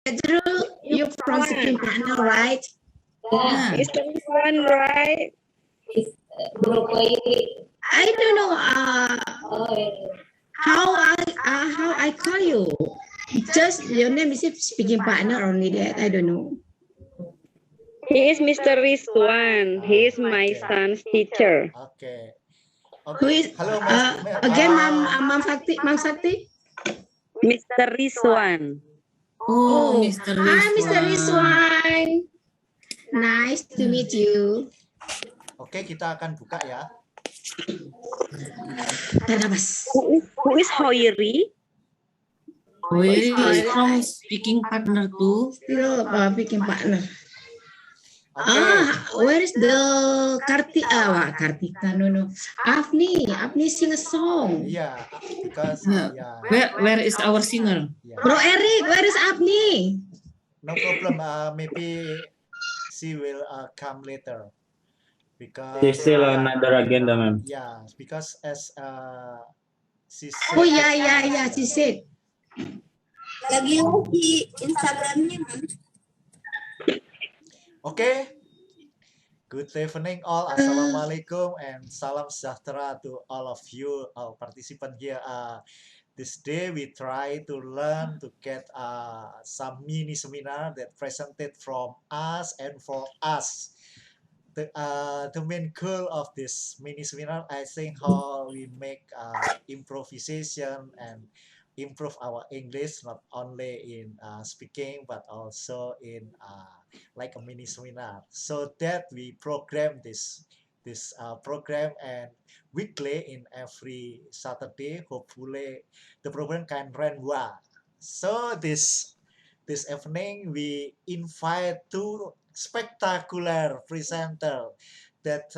Pedro, you're from Speaking Partner, right? Yeah. Is the one right? I don't know how I call you. Just your name is Speaking Partner only that I don't know. He is Mr. Rizwan. He is my son's teacher. Okay. Who is Halo Mas. again, Ma'am Sakti? Mr. Rizwan. Oh, Mr. Hi, Rizwan. Mr. Rizwan. Nice to meet you. Oke, kita akan buka ya. Mas. Who is Hoiri? Hoiri is from Speaking Partner too. Still Speaking Partner. Okay. Where is the Kartika? No. Afni sing a song. Yeah, because Where is our singer? Bro Eric, where is Afni? No problem. Maybe she will come later. Because There's still another agenda, ma'am. yeah, because as she said, Oh yeah, she said. Lagi di Instagramnya, Mam. Okay. Good evening all. Assalamualaikum and salam sejahtera to all of you, our participant here. This day we try to learn to get some mini seminar that presented from us and for us. The main goal of this mini seminar, I think, how we make improvisation and improve our English, not only in speaking but also in like a mini seminar, so that we program this program and weekly in every Saturday. Hopefully the program can run well. So this evening we invite two spectacular presenter that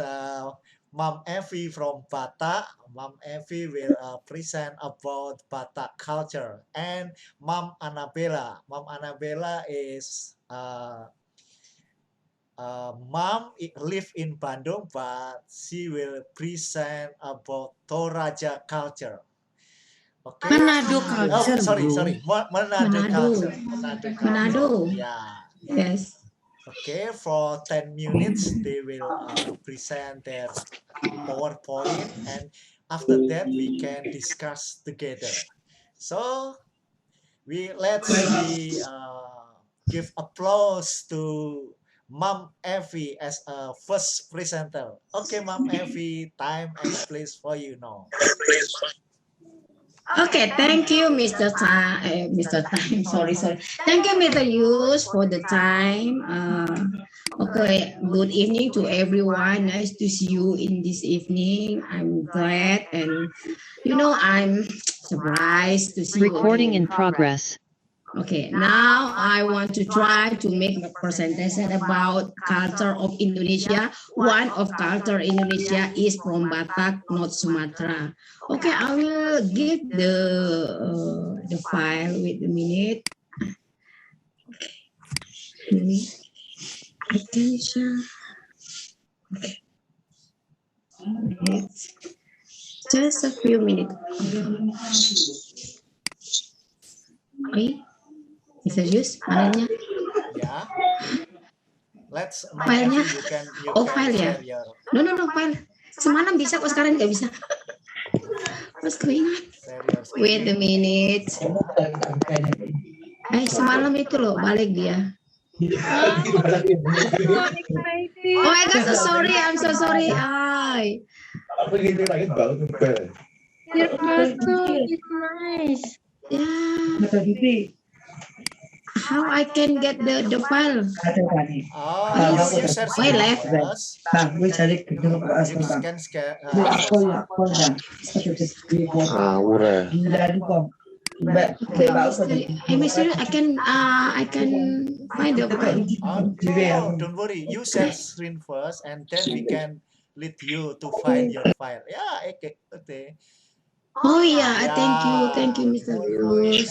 Mom Evi from Batak. Mom Evi will present about Batak culture, and Mom Annabella. Mom Annabella is mom live in Bandung, but she will present about Toraja culture. Okay. Manado culture. Sorry. Manado culture. Manado. Yeah. Yes. Okay, for 10 minutes they will present their PowerPoint, and after that we can discuss together. So let's give applause to Mom Evi as a first presenter. Okay, Mom Evi, time and place for you now. Okay, thank you, Mr. Time. Sorry. Thank you, Mr. Yus, for the time. Okay, good evening to everyone. Nice to see you in this evening. I'm glad, and I'm surprised to see Recording you. in progress. Okay, now I want to try to make a presentation about culture of Indonesia. One of culture Indonesia is from Batak, not Sumatra. Okay, I will give the file. Wait a minute. Okay. I can share. Okay. Just a few minutes. Okay. Bisa Yus, filenya? Ya. Let's Filenya? File ya? No, file. Semalam bisa kok, sekarang nggak bisa. What's going on? Wait a minute. Semalam itu loh, balik dia. Oh my God, so sorry. I'm so sorry. Your person is nice. Yeah. How I can get the file? Wait, left. Mister, I can find the file. Don't worry. You share screen first, and then we can lead you to find your file. Yeah, okay. Oh yeah, thank you, Mr. Yus.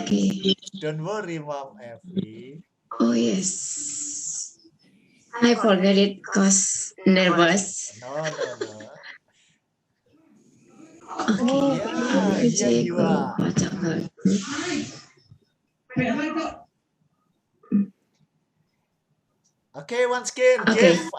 Okay. Don't worry, Mom Evi. Oh yes. I forget it because nervous. No. Okay. Yeah, you are. Okay, once again, Okay. give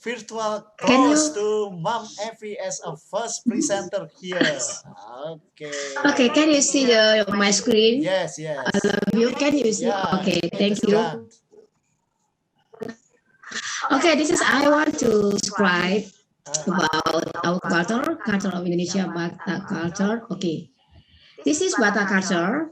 virtual Can you- close to Mom Effie as a first presenter here. Okay. Okay, can you see my screen? Yes, yes. You can you see? Yeah. Okay, thank it's you. done. Okay, this is I want to describe Uh, about our culture of Indonesia, Batak culture. Okay, this is Batak culture.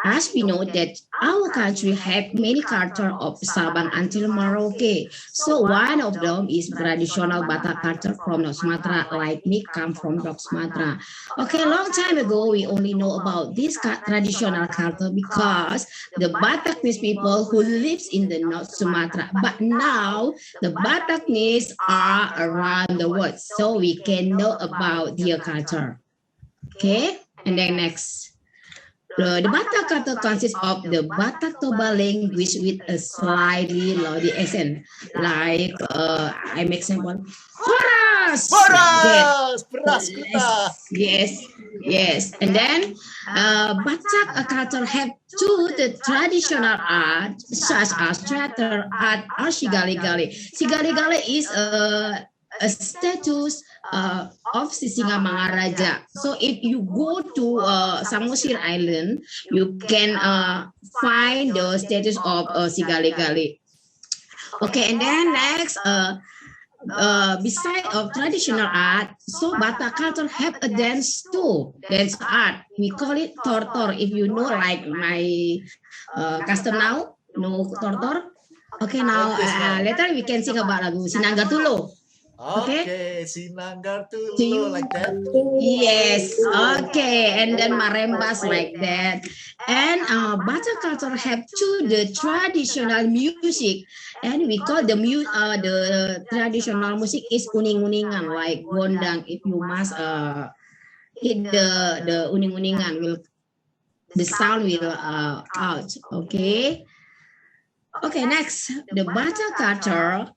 As we know that our country have many culture of Sabang until Merauke. So one of them is traditional Batak culture from North Sumatra, like me come from North Sumatra. Okay, long time ago we only know about this traditional culture because the Bataknese people who lives in the North Sumatra. But now the Bataknese are around the world, so we can know about their culture. Okay, and then next. The Batak culture consists of the Batak Toba language with a slightly louder accent. Like, I make example. Horas! Beras, beras kita. Yes. And then, Batak culture have the traditional art, such as theater art or Sigali-gali. Sigali-gali is a status of Sisingamangaraja. So if you go to Samosir Island, you can find the status of Sigali-gali. Okay, and then next, beside of traditional art, so Batak culture have a dance too, dance art. We call it tortor. If you know, like my custom now, no tortor. Okay, now later we can sing about lagu Sinanggar Tulo. Okay, Sinanggar Tulo, like that. Yes, okay, and then Marembas like that. And Batak culture have the traditional music, and we call the traditional music is uning-uningan, like gondang. If you must hit the uning-uningan, the sound will out. Okay. Okay, next, the Batak cultural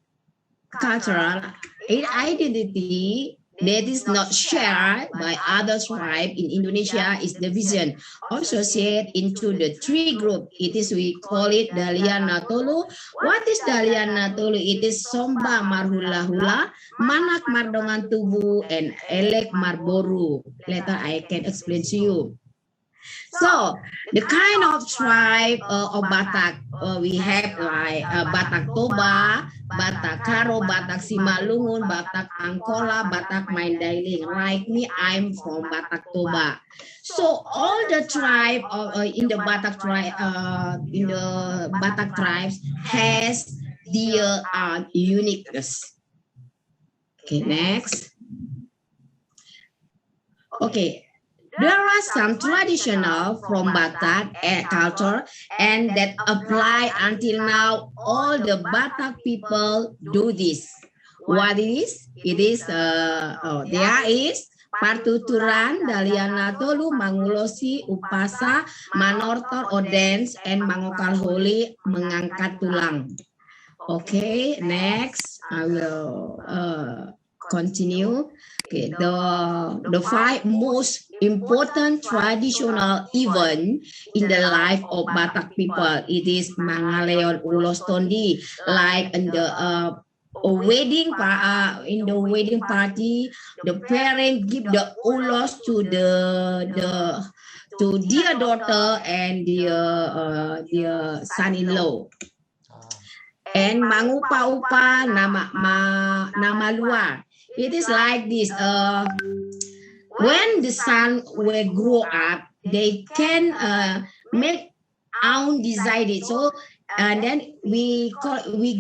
identity that is not shared by other tribes in Indonesia is division associated into the three groups. It is, we call it Dalian Natolu. What is Dalian Natolu? It is Somba Marhula Hula, Manak Mardongan Tubu, and Elek Marboru. Later I can explain to you. So the kind of tribe of Batak we have like Batak Toba, Batak Karo, Batak Simalungun, Batak Angkola, Batak Mandailing. Like me, I'm from Batak Toba. So all the tribe in the Batak tribe tribes has their uniqueness. Okay, next. Okay. There are some traditional from Batak culture and that apply until now. All the Batak people do this. What is? It is, there is Partuturan, Daliana Tolu, Mangulosi, Upasa, Manortor, Odens, and Mangokal Holi, Mengangkat Tulang. Okay, next I will continue. Okay, the five most important traditional event in the life of Batak people. It is Mangaleon Ulos Tondi, like in the wedding in the wedding party, the parent give the ulos to their daughter and their son-in-law. And mangupa-upa nama luar. It is like this. When the son will grow up, they can make undecided. So and then we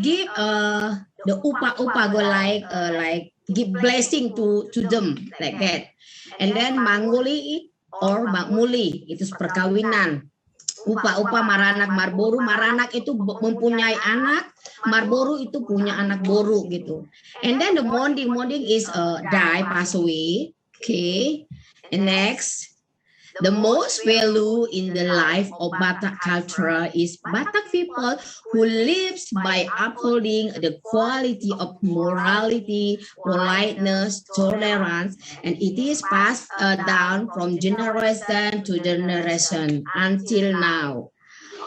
give the upa go like give blessing to them like that. And then manguli or makmuli itu perkawinan. Upa maranak marboru, maranak itu mempunyai anak, marboru itu punya anak boru gitu. And then the monding is die, pass away. Okay, and next, the most value in the life of Batak culture is Batak people who lives by upholding the quality of morality, politeness, tolerance, and it is passed down from generation to generation until now.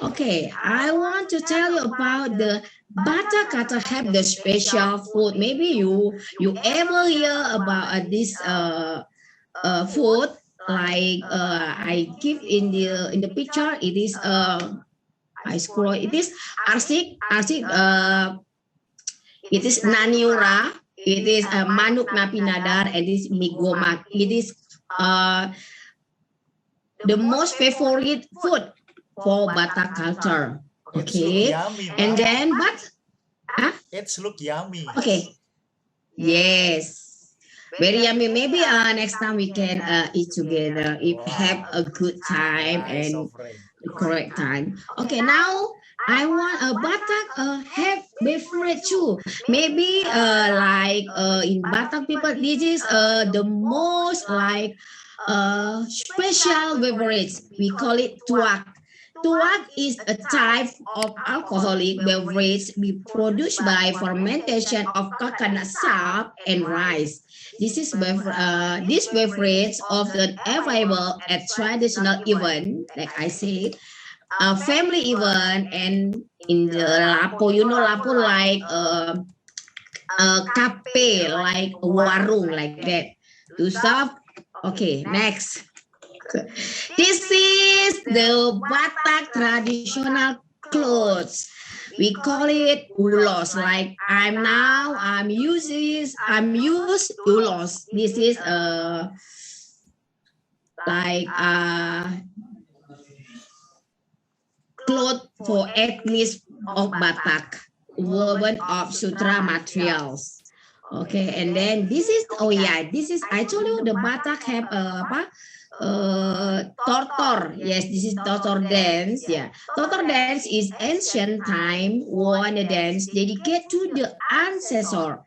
Okay, I want to tell you about the Batak culture have the special food. Maybe you ever hear about this food like I give in the picture. It is I scroll. It is arsik. It is naniura. It is manuk napinadar. And it is migomak. It is the most favorite food for Batak culture. It's Okay, look yummy, and Mom. then It's look yummy. okay, yes, very yummy. Maybe next time we can eat together if have a good time Nice and offering. the correct time. Okay, now I want a Batak have beverage too. Maybe like in Batak people, this is the most like special beverage. We call it tuak. Tuak is a type of alcoholic beverage produced by fermentation of coconut sap and rice. This beverage often available at traditional event, like I said, a family event, and in the lapo. You know lapo like cafe, like a warung, like that. To serve. Okay, next. This is the Batak traditional clothes. We call it ulos. Like I'm use ulos. This is like cloth for ethnic of Batak, woven of sutra materials. Okay, and then this is this is I told you the Batak have tortor. Yes, this is tortor dance. Yeah, tortor dance is ancient time one dance dedicated to the ancestor.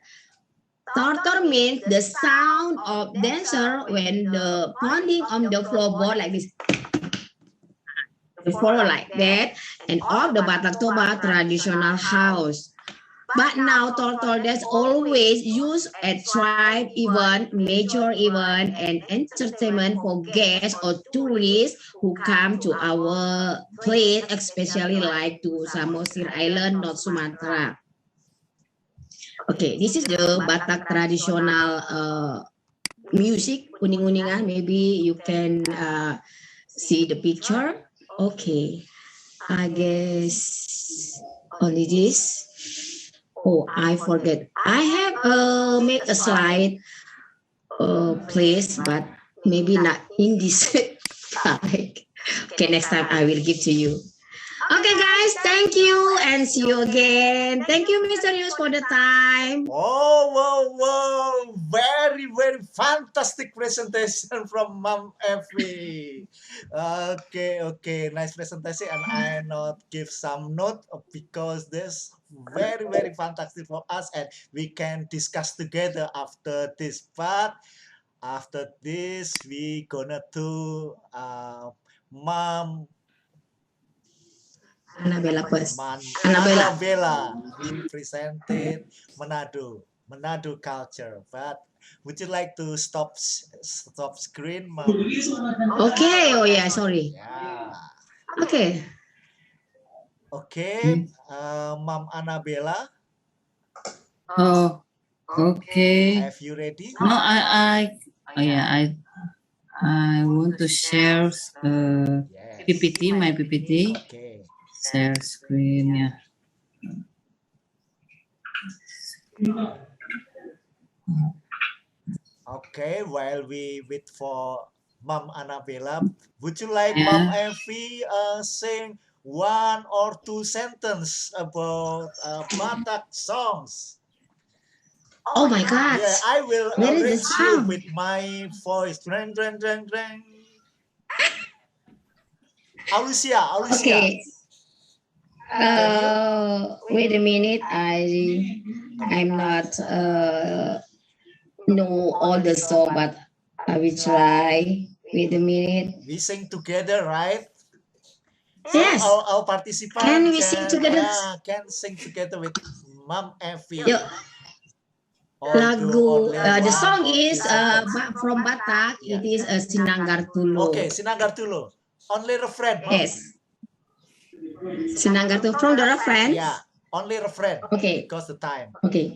Tortor means the sound of dancer when the pounding on the floorboard like this. Follow like that, and of the Batak Toba traditional house. But now tortor dance always used at tribe event, major event, and entertainment for guests or tourists who come to our place, especially like to Samosir Island, North Sumatra. Okay, this is the Batak traditional music, uning-uningan. Maybe you can see the picture. Okay, I guess only this. Oh, I forget. I have made a slide place, but maybe not in this slide. Okay, next time I will give to you. Okay, guys, thank you and see you again. Thank you, Mr. Yus, for the time. Whoa. Very, very fantastic presentation from Mom Effie. Okay. Nice presentation. And I not give some note because this very, very fantastic for us. And we can discuss together after this. But after this, we gonna do Mom Annabella first. Annabella. We presented Manado culture. But would you like to stop screen, Mom? Okay. Oh yeah, sorry. Yeah. Okay. Okay, Mom Annabella, Oh, okay. have you ready? No, I want to share Yes. PPT, my PPT. Okay. Share screen, yeah. Okay, while we wait for Mom Annabella, would you like Yeah. Mom Effie sing one or two sentences about Batak songs? Oh my God. Yeah, I will Where is the arrange you sound? with my voice. Drang. Alicia. Okay. Wait a minute. I'm not know all the song, but I will try. Wait a minute. We sing together, right? Yes. Our participants Can we sing together? can sing together with Mom Effie. Yuk. Lagu the song is Yeah. from Batak. It is Sinanggar Tulo. Okay, Sinanggar Tulo. Only refrain. Mom. Yes. Sinanggartu from the reference. Yeah, only refrain. Okay. Because the time. Okay.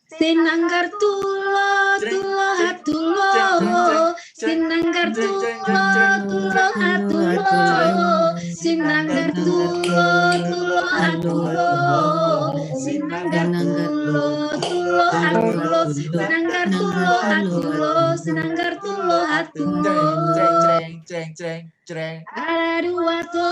Sinanggar tulo tulo hatulo, sinanggar tulo tulo hatulo, sinanggar tulo tulo hatulo, sinanggar tulo tulo hatulo, sinanggar tulo hatulo, sinanggar tulo hatulo. Ada dua to.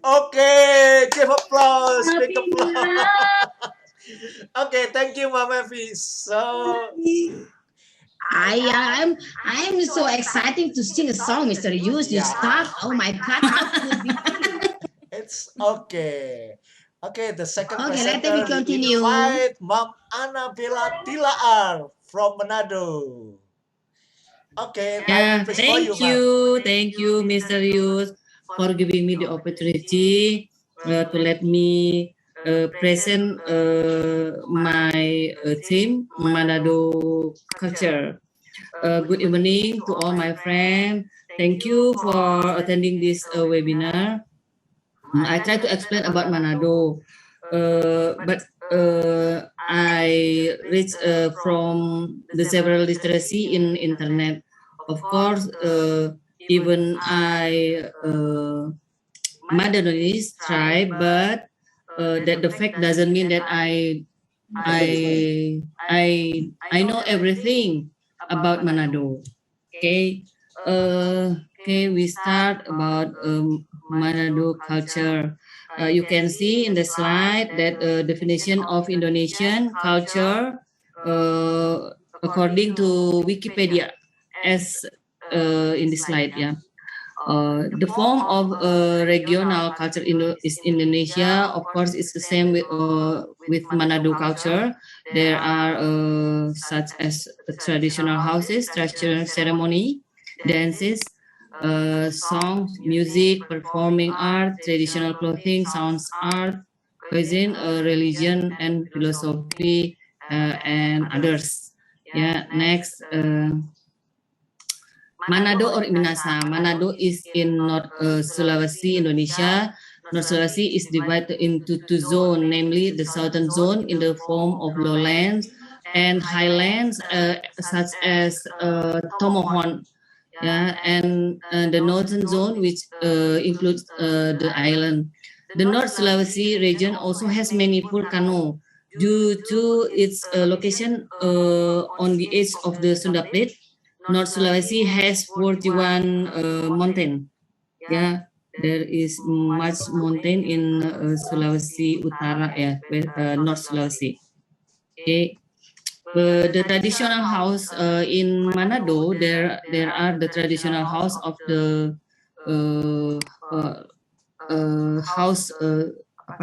Okay, give applause, big applause. Okay, thank you, Mama V. So, I'm so excited to sing a song, Mr. Yus. You Yeah. start. Oh my God, how could be? it's okay. Okay, the second Okay, let presenter, me we continue. invite Mom Annabella Tilaar from Manado. Okay, Yeah, time is for thank you, Ma'am. thank you, Mr. Yus, for giving me the opportunity to let me present my team, Manado culture. Good evening to all my friends. Thank you for attending this webinar. I try to explain about Manado, but I read from the several literacy in internet. Of course, even I Manadonese try, but that the fact doesn't mean that I know everything about Manado. Okay, okay, we start about Manado culture. You can see in the slide that definition of Indonesian culture according to Wikipedia as in the slide. Yeah. The form of regional culture is Indonesia. Of course, it's the same with Manado culture. There are such as traditional houses, traditional ceremony, dances, songs, music, performing art, traditional clothing, sounds art, cuisine, religion, and philosophy, and others. Yeah. Next. Manado or Minasa. Manado is in North Sulawesi, Indonesia. North Sulawesi is divided into two zones, namely the southern zone in the form of lowlands and highlands, such as Tomohon, yeah, and the northern zone, which includes the island. The North Sulawesi region also has many volcanoes due to its location on the edge of the Sunda Plate. North Sulawesi has 41 mountain. Yeah, there is much mountain in Sulawesi Utara, yeah, North Sulawesi. Okay. The traditional house in Manado, there are the traditional house of the house,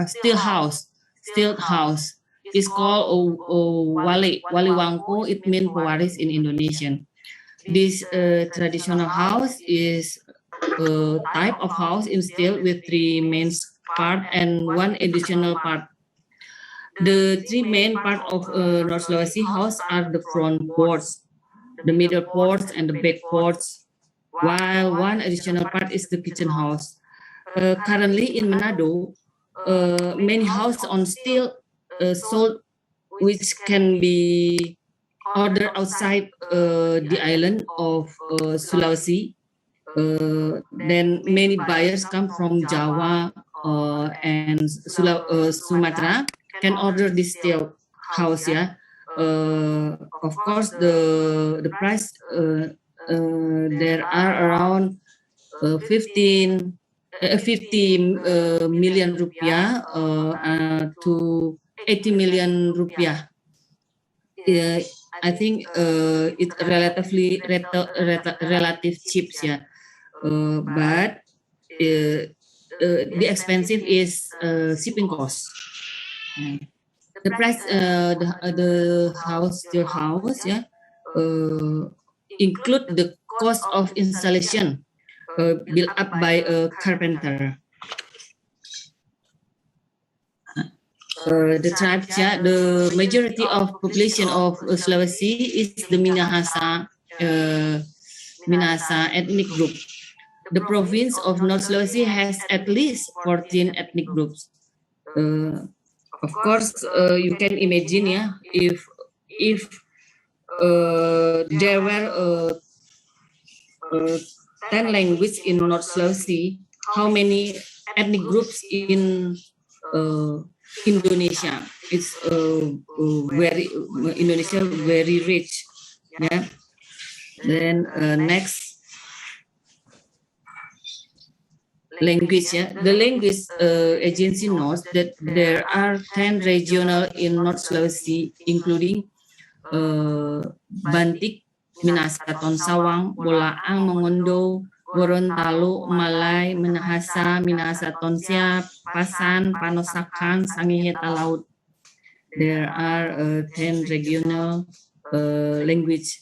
still house. It's called Wali Wangko. It means pewaris in Indonesian. This traditional house is a type of house in steel with three main part and one additional part. The three main part of North Sulawesi house are the front porch, the middle porch, and the back porch, while one additional part is the kitchen house. Currently in Manado, many houses on steel sold, which can be ordered outside the island of Sulawesi. Then many buyers come from Java and Sumatra can order this steel house. Yeah, of course the price there are around 50 million rupiah to 80 million rupiah. I think it's relative cheap, yeah. But the expensive is shipping cost. The price, the house, your house, yeah, include the cost of installation built up by a carpenter. The tribes, yeah, the majority of population of Sulawesi is the Minahasa Minahasa ethnic group. The province of North Sulawesi has at least 14 ethnic groups. Of course, you can imagine, yeah, if there were 10 languages in North Sulawesi, how many ethnic groups in Indonesia? It's very Indonesia very rich, yeah. Then next language, yeah. The language agency knows that there are 10 regional in North Sulawesi, including Bantik, Minahasa Tonsawang, Bolaang, Mongondo, Gorontalo, Malay, Minahasa, Minahasa Tonsia, Pasan, Panosakan, Sangihe Talaut. There are 10 regional language.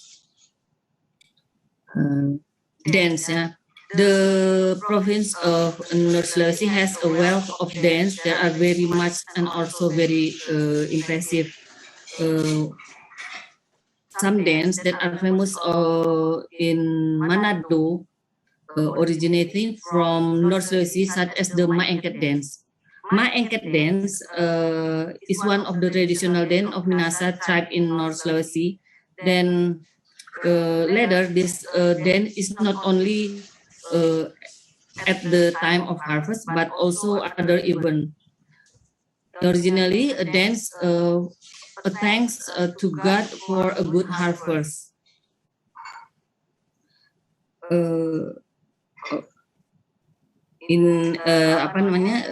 Dance, yeah. The province of North Sulawesi has a wealth of dance that are very much and also very impressive. Some dance that are famous in Manado, originating from North Sulawesi, such as the Maengket dance. Maengket dance is one of the traditional dance of Minahasa tribe in North Sulawesi. Then later, this dance is not only at the time of harvest, but also other event. Originally, a dance a thanks to God for a good harvest. In apa namanya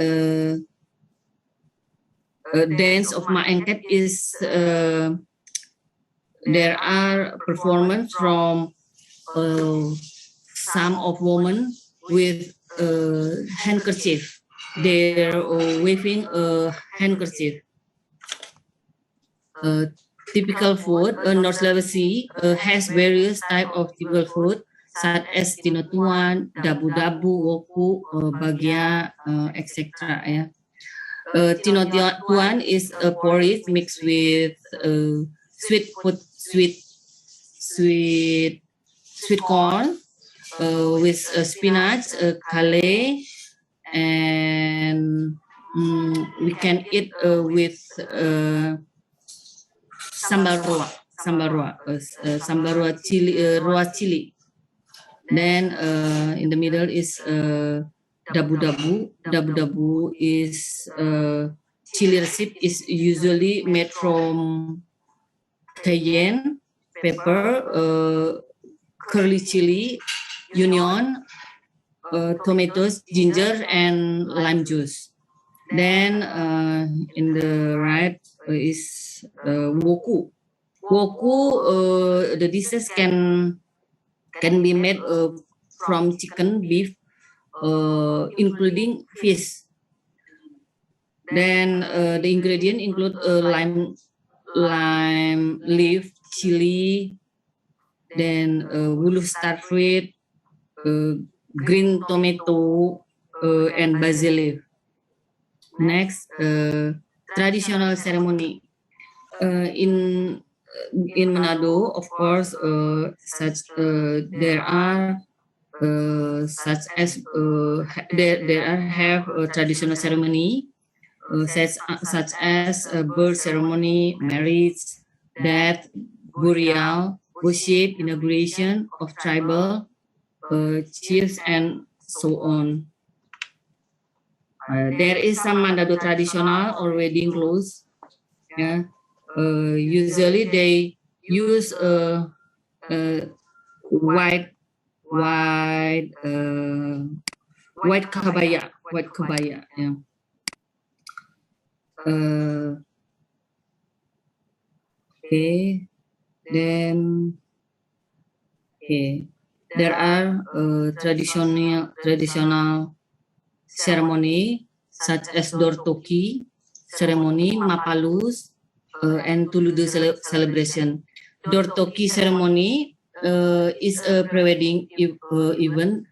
dance of Maengket is there are performance from some of women with handkerchief. They're waving a handkerchief. Typical food, North Sulawesi has various type of typical food such as tinotuan, dabu-dabu, woku, bagia, etc. Yeah. Tinotuan is a porridge mixed with sweet corn with spinach, kale, and we can eat with sambal roa chili. Then in the middle is dabu-dabu. Dabu-dabu is chili recipe is usually made from cayenne pepper, curly chili, onion, tomatoes, ginger, and lime juice. Then in the right is woku. Woku, the dishes can be made from chicken, beef, including fish. Then the ingredient include lime leaf, chili, then wuluh starfruit, green tomato, and basil leaf. Next, traditional ceremony. In Manado, of course, there are such as have a traditional ceremony such as birth ceremony, marriage, death, burial, worship, inauguration of tribal chiefs, and so on. There is some Manado traditional or wedding clothes. Yeah. Usually they use white kebaya. Yeah. Okay. Then there are traditional ceremony such as Dortoki ceremony, Mapalus, and Tuludu celebration. Dortoki ceremony is a pre-wedding event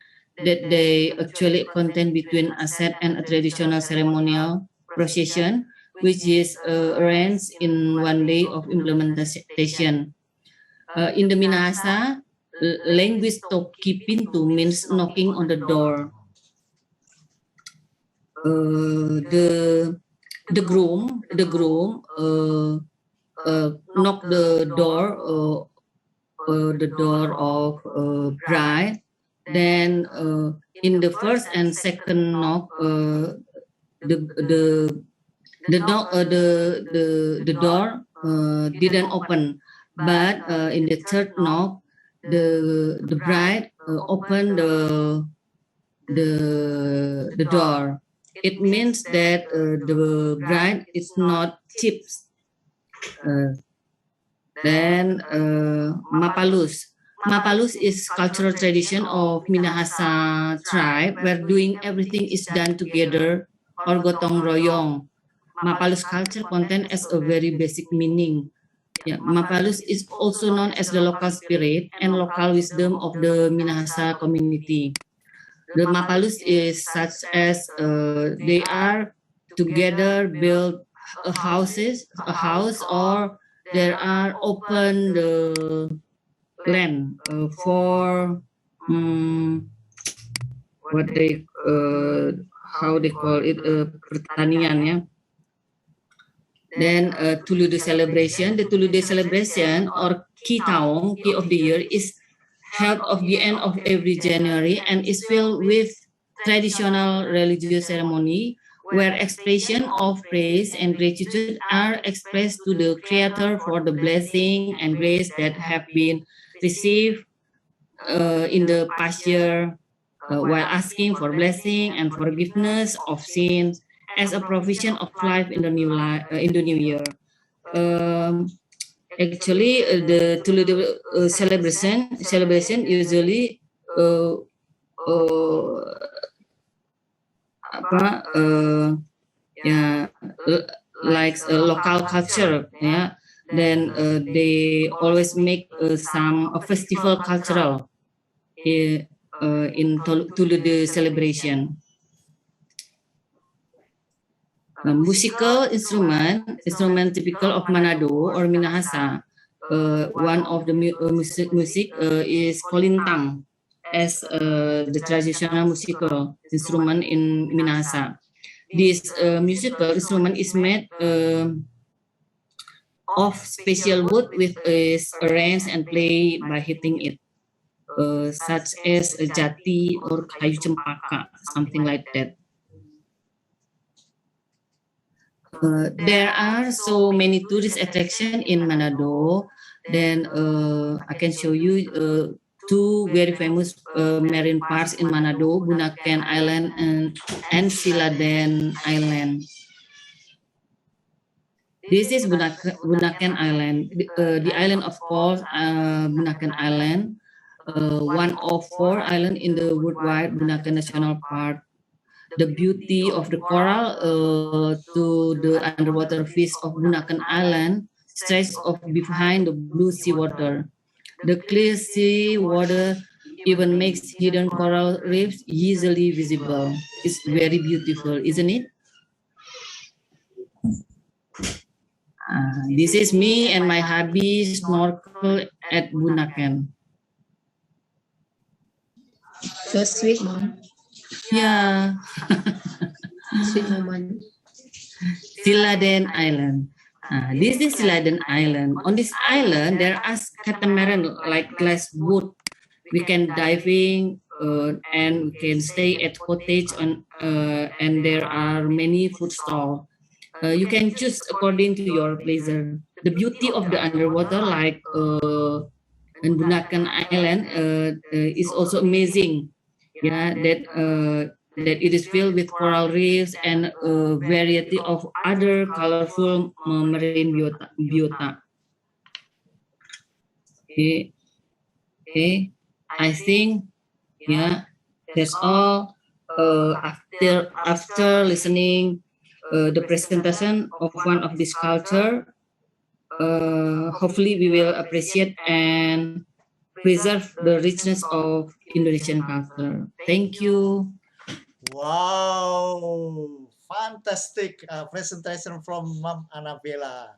that they actually contain between a set and a traditional ceremonial procession, which is arranged in one day of implementation. In the Minahasa, language toki pintu means knocking on the door. The groom knock the door of bride. Then in the first and second knock, the door didn't open, but in the third knock, the bride opened the door. It means that the bride is not chips. Then Mapalus. Mapalus is cultural tradition of Minahasa tribe where doing everything is done together or gotong royong. Mapalus culture content as a very basic meaning. Yeah, Mapalus is also known as the local spirit and local wisdom of the Minahasa community. The Mapalus is such as they are together build a house, or there are open the land for what they how they call it pertanian, yeah. Then Tulude celebration. The Tulude celebration or Ki Taong, Ki of the Year, is held at the end of every January and is filled with traditional religious ceremony where expression of praise and gratitude are expressed to the Creator for the blessing and grace that have been received in the past year, while asking for blessing and forgiveness of sins as a provision of life in the new year. Actually, the Tulude celebration usually like local culture, yeah. Then they always make some festival cultural in Tulude celebration. Musical instrument typical of Manado or Minahasa. One of the music is kolintang as the traditional musical instrument in Minahasa. This musical instrument is made of special wood with is arranged and played by hitting it, such as a jati or kayu cempaka, something like that. There are so many tourist attractions in Manado. Then I can show you two very famous marine parks in Manado, Bunaken Island and Siladen Island. This is Bunaken Island, the island of course, Bunaken Island, one of 4 islands in the worldwide Bunaken National Park. The beauty of the coral to the underwater fish of Bunaken Island stretches off behind the blue sea water. The clear sea water even makes hidden coral reefs easily visible. It's very beautiful, isn't it? This is me and my hubby snorkel at Bunaken. So sweet, Mom. Yeah. Sweet moment. Siladen Island. This is Siladen Island. On this island, there are catamaran like glass boat. We can diving and we can stay at cottage and there are many food stalls. You can choose according to your pleasure. The beauty of the underwater, like in Bunaken Island, is also amazing. Yeah, that it is filled with coral reefs and a variety of other colorful marine biota. Okay, I think that's all. After listening the presentation of one of this culture, hopefully we will appreciate and preserve the richness of Indonesian culture. Thank you. Wow, fantastic presentation from Mom Annabella.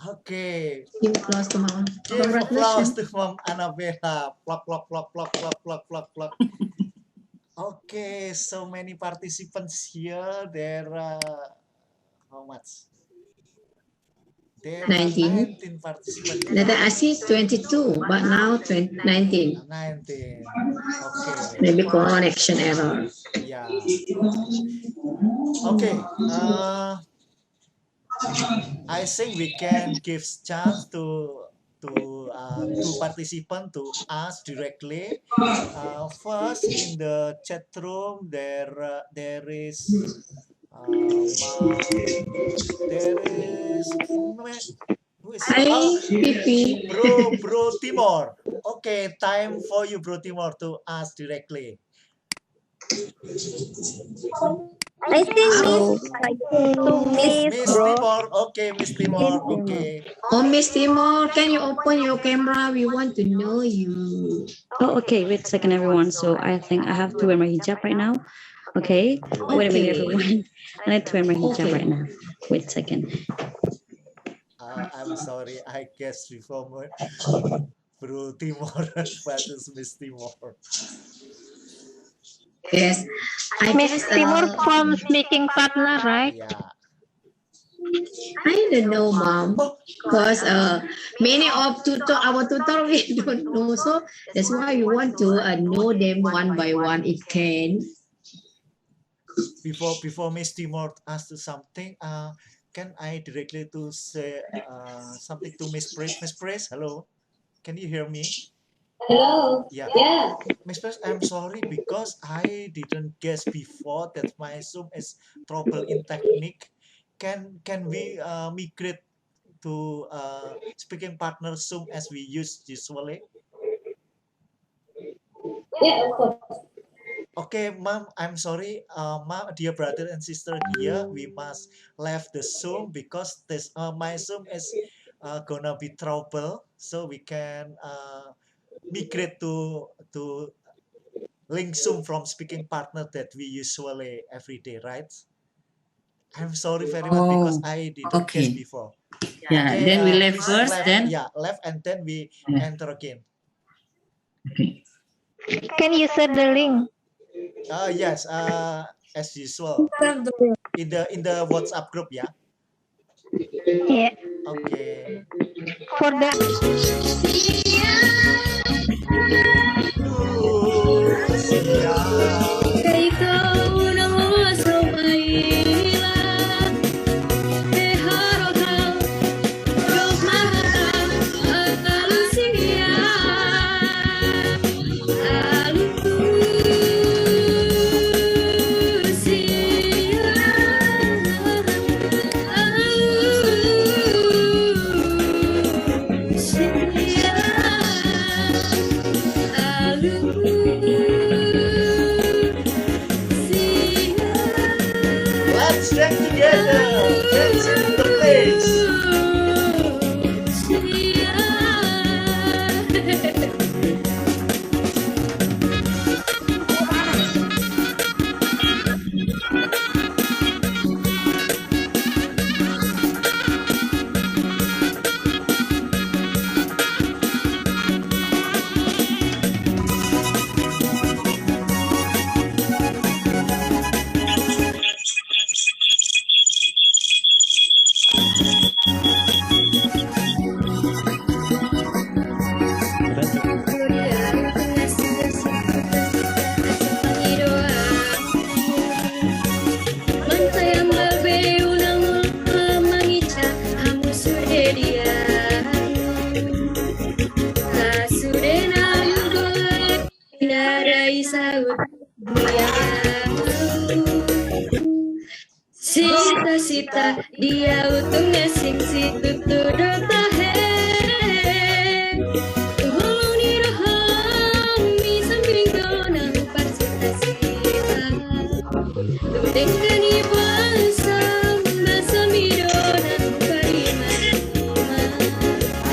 Okay. Give applause to Mom. Give applause Congratulations. to Mom Annabella. Plok, plok, plok, plok, plok, plok, plok, plok. Okay, so many participants here. There are how much? There are 19. 19 participants. Letter Asis 22, but now 19. 19. Okay. Maybe connection error. Yeah. Okay. I think we can give chance to two participants to ask directly. First, in the chat room, there is who is Hi, Pipi. Bro Timor. Okay, time for you, Bro Timor, to ask directly. I think Miss Timor, okay, Miss Timor, okay. Oh, Miss Timor, can you open your camera? We want to know you. Oh, okay. Wait a second, everyone. So I think I have to wear my hijab right now. Okay. Wait a minute, everyone. I need to wear my hijab right now. Wait a second. I'm sorry, I guess before Bro Timor versus Miss Timor. Yes. I Miss guess, Timur from speaking partner, right? Yeah. I don't know, Mom. Because many of our tutor we don't know. So that's why we want to know them one by one if can. Before Miss Timor asks something, can I directly to say something to Miss Praise? Miss Praise, hello. Can you hear me? Hello. Yeah. Yeah. Miss Praise, I'm sorry because I didn't guess before that my Zoom is trouble in technique. Can we migrate to speaking partner Zoom as we use usually? Yeah, of course. Okay, Mom, I'm sorry. Mom, dear brother and sister here, we must left the Zoom because this my Zoom is gonna be trouble, so we can migrate to link Zoom from speaking partner that we usually every day, right? I'm sorry very much because I didn't guess Okay. before. Yeah, Okay, then we left please first, left, then yeah, left and then we Yeah. enter again. okay. Can you share the link? Yes, as usual in the WhatsApp group, yeah. Yeah. Okay. For the Let's stand together. Let's in the place. Sita dia utungnya sing si tutu dota he Tuhulung ni roham mi samping dona upar sita sita Tumdengkan ni bangsa basa mi dona parima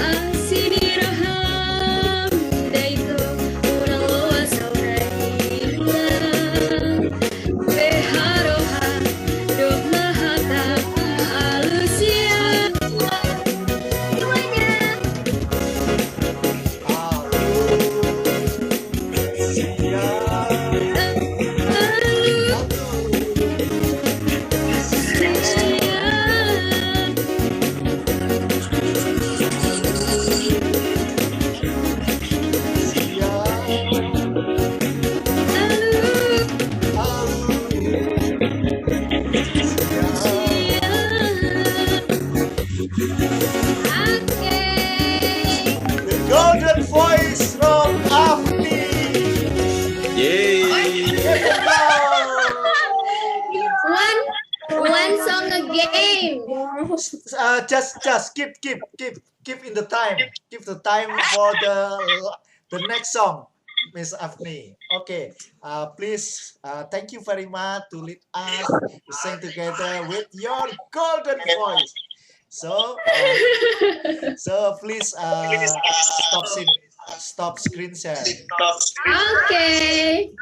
Asini roham daito unang loa saurahila Beharoha dok mahata alusia Yay! One song again. Just keep in the time. Keep the time for the next song, Miss Afni. Okay. Please. Thank you very much to lead us to sing together with your golden voice. So please stop screen share. Okay.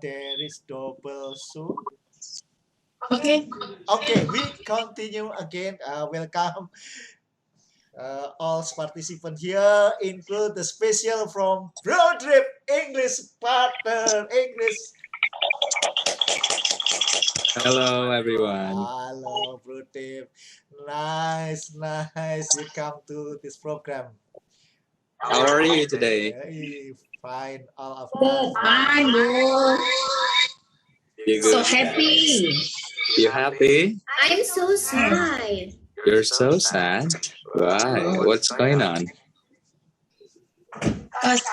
There is double soup. Okay. Okay, we continue again. Welcome all participants here, include the special from Road Trip English partner English. Hello, everyone. Hello, Road Trip. Nice. You come to this program. How are you today? Hey, fine, all of Good. us. Fine, good. You So good? happy. You happy? I'm so sad. You're so sad. Why? What's going on?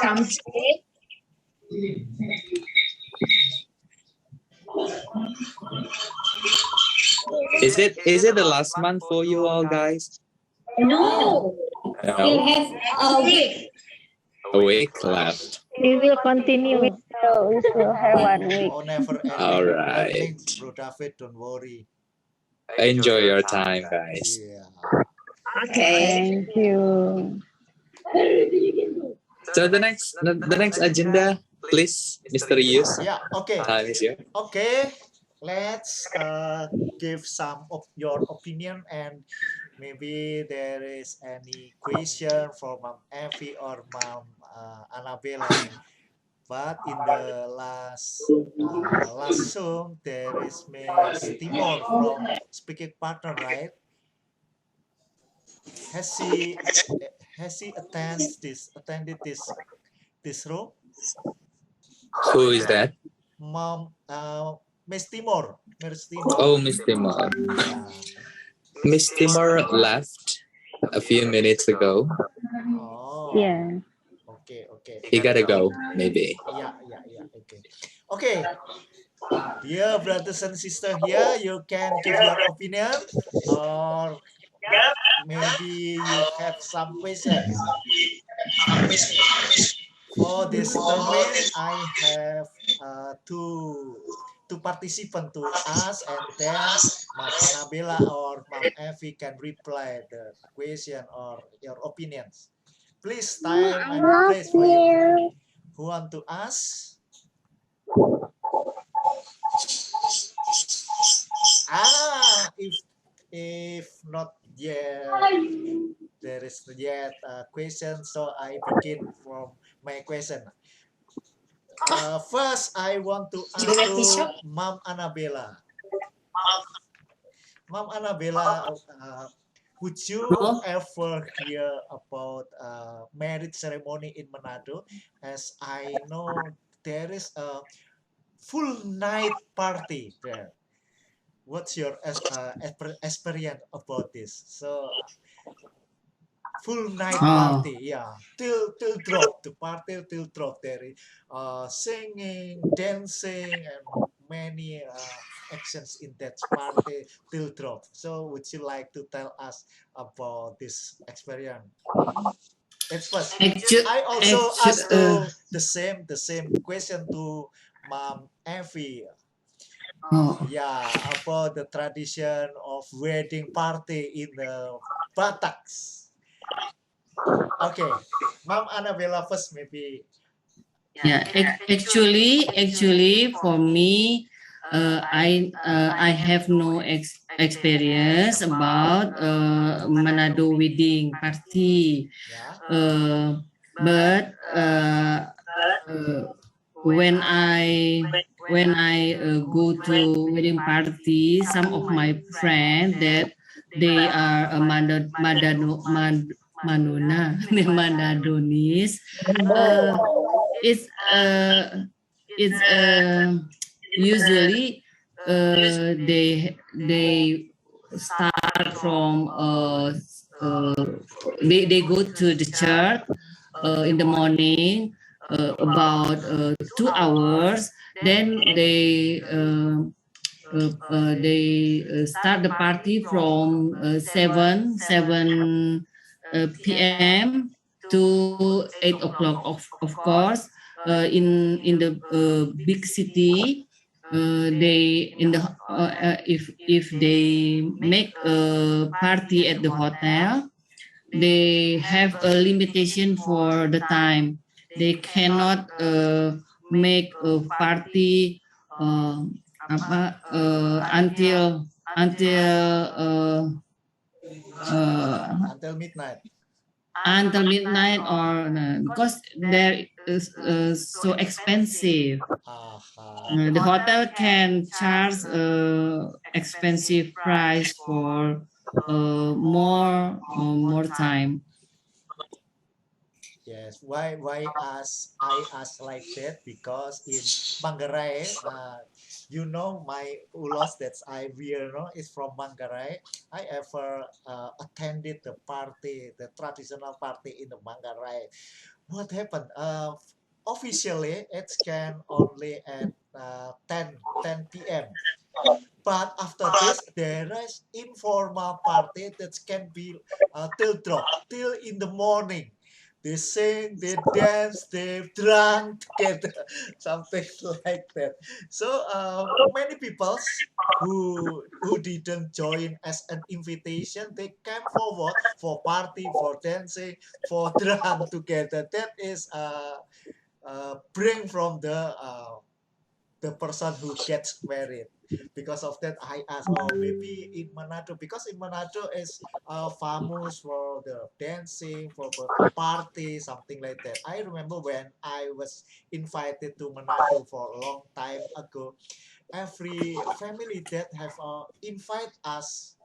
Some cake. Is it the last month for you all guys? No. No. We'll have a week. A week left. We will continue. So we still have 1 week. Oh, never ending. All right. Learning, Bro David, don't worry. Enjoy your time, guys. Yeah. Okay. Thank you. So the next agenda, please, Mr. Yus. Yeah. Okay. Time is here. Okay. Let's give some of your opinion, and maybe there is any question for Mom Effie or Mom Annabella. But in the last Zoom, there is Miss Timor from speaking partner, right? Has she attended this room? Who is that? Mom, Miss Timor. Oh, Miss Timor. Miss Timor left a few minutes ago. Oh. Yeah. Okay. He gotta go, maybe. Yeah. Okay. Dear brothers and sisters here, you can give your opinion, or maybe you have some questions. For this tournament, I have two participants to ask, and then Mom Annabella or Mom Effie can reply the question or your opinions. Please, time and place for you. Who want to ask? If not yet, there is yet a question, so I begin from my question. First, I want to ask to Mom Annabella. Mom Annabella, would you ever hear about marriage ceremony in Manado? As I know, there is a full night party there. What's your experience about this? So, full night party, yeah, till drop, the party till drop. There is singing, dancing, and many actions in that party till drop. So, would you like to tell us about this experience? It's first. I also asked the same question to Mom Effie. Yeah, about the tradition of wedding party in the Bataks. Okay, Mom Annabella first, maybe. Yeah, actually, for me, I have no experience about Manado wedding party. But when I go to wedding party, some of my friends that they are a Manadonis. It's usually they start from they go to the church in the morning about 2 hours. Then they start the party from 7 p.m. to 8 o'clock. Of course, in the big city, they in the if they make a party at the hotel, they have a limitation for the time. They cannot make a party until Until midnight. until midnight or because there is so expensive. The hotel can charge expensive price for more time. Yes, why I ask like that? Because in Manggarai, you know, my ulos that I wear, no, is from Manggarai. I ever attended the party, the traditional party in the Manggarai. What happened? Officially, it can only at 10 p.m. But after this, there is informal party that can be till in the morning. They sing, they dance, they drunk together, something like that. So many people who didn't join as an invitation, they came forward for party, for dancing, for drunk together. That is bring from the person who gets married. Because of that, I asked, oh, maybe in Manado, because in Manado is famous for the dancing, for the party, something like that. I remember when I was invited to Manado for a long time ago, every family that have invite us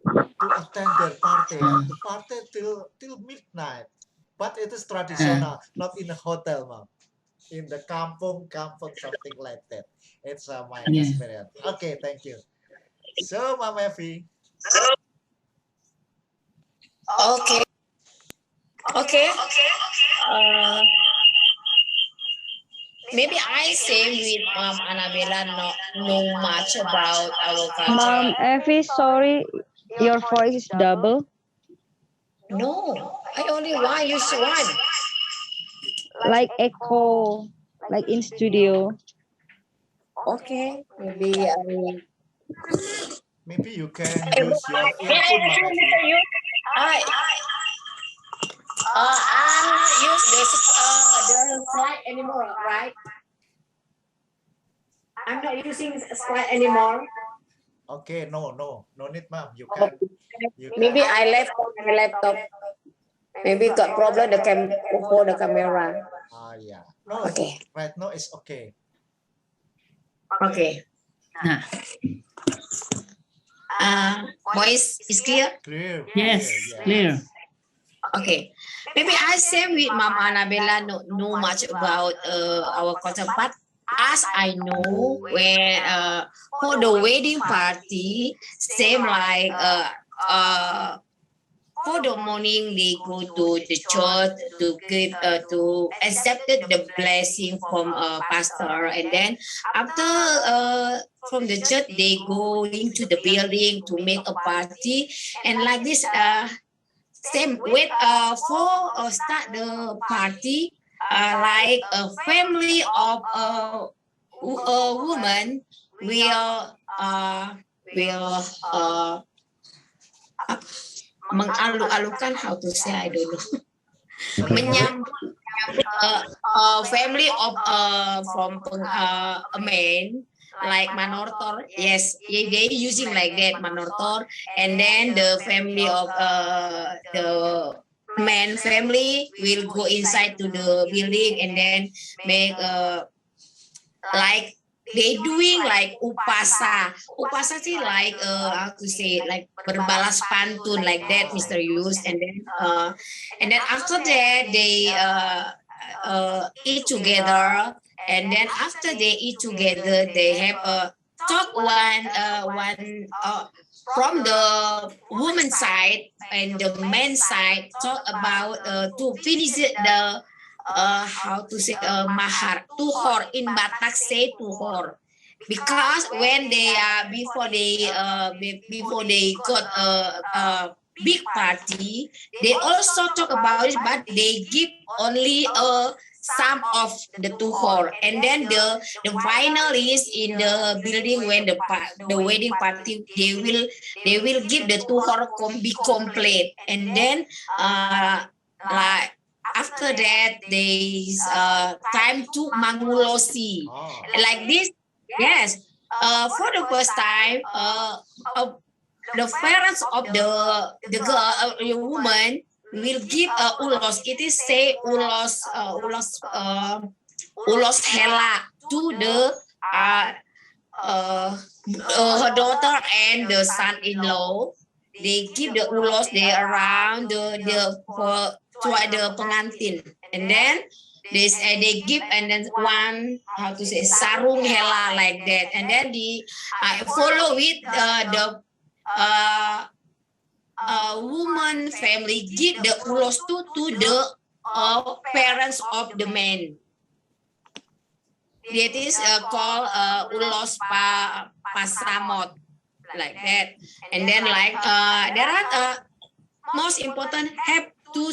to attend their party, the party till midnight. But it is traditional, not in a hotel, ma'am. In the kampung, something like that. It's my experience. Okay, thank you. So, Mama Evi. Okay. Okay. Maybe I say with Mom Annabella not know much about our culture. Mom Effie, sorry, your voice is double. No, I only use one. Like echo, like in studio. Okay, maybe maybe you can use your earphone, Mama Evi. I'm not use the slide anymore, right? I'm not using slide anymore. Okay, no need, ma'am. You can. Maybe I left my laptop. Maybe got problem for the camera. Yeah. No. Okay. Right now it's okay. Okay. Voice is clear? Clear. Yes, clear. Okay. Maybe I say with Mama Annabella know much about our culture, but as I know, when for the wedding party, same like for the morning they go to the church to give to accept the blessing from pastor, and then after from the church they go into the building to make a party, and like this same with for start the party like a family of a woman will mengalu-alukan, how to say, I don't know. Menyambut family of from a man like manortor. Yes, they using like that manortor, and then the family of the man family will go inside to the building and then make like they doing like upasa sih, like how to say, like berbalas pantun like that, Mr. Yus, and then after that they eat together, and then after they eat together they have a talk from the woman side and the man side talk about to finish the how to say mahar tuhor in Batak say tuhor, because when they before they got a big party, they also talk about it, but they give only some of the tuhor, and then the final is in the building when the wedding party they will give the tuhor be complete, and then like after that there is time to mangulosi like this. Yes, for the first time the parents of the girl the woman will give ulos. It is say ulos hela to the her daughter and the son-in-law. They give the ulos, they around the pengantin, and then they give, and then one how to say sarung hela like that, and then follow with the woman family give the ulos to the parents of the man. That is called ulos pasamot like that, and then like there are most important have to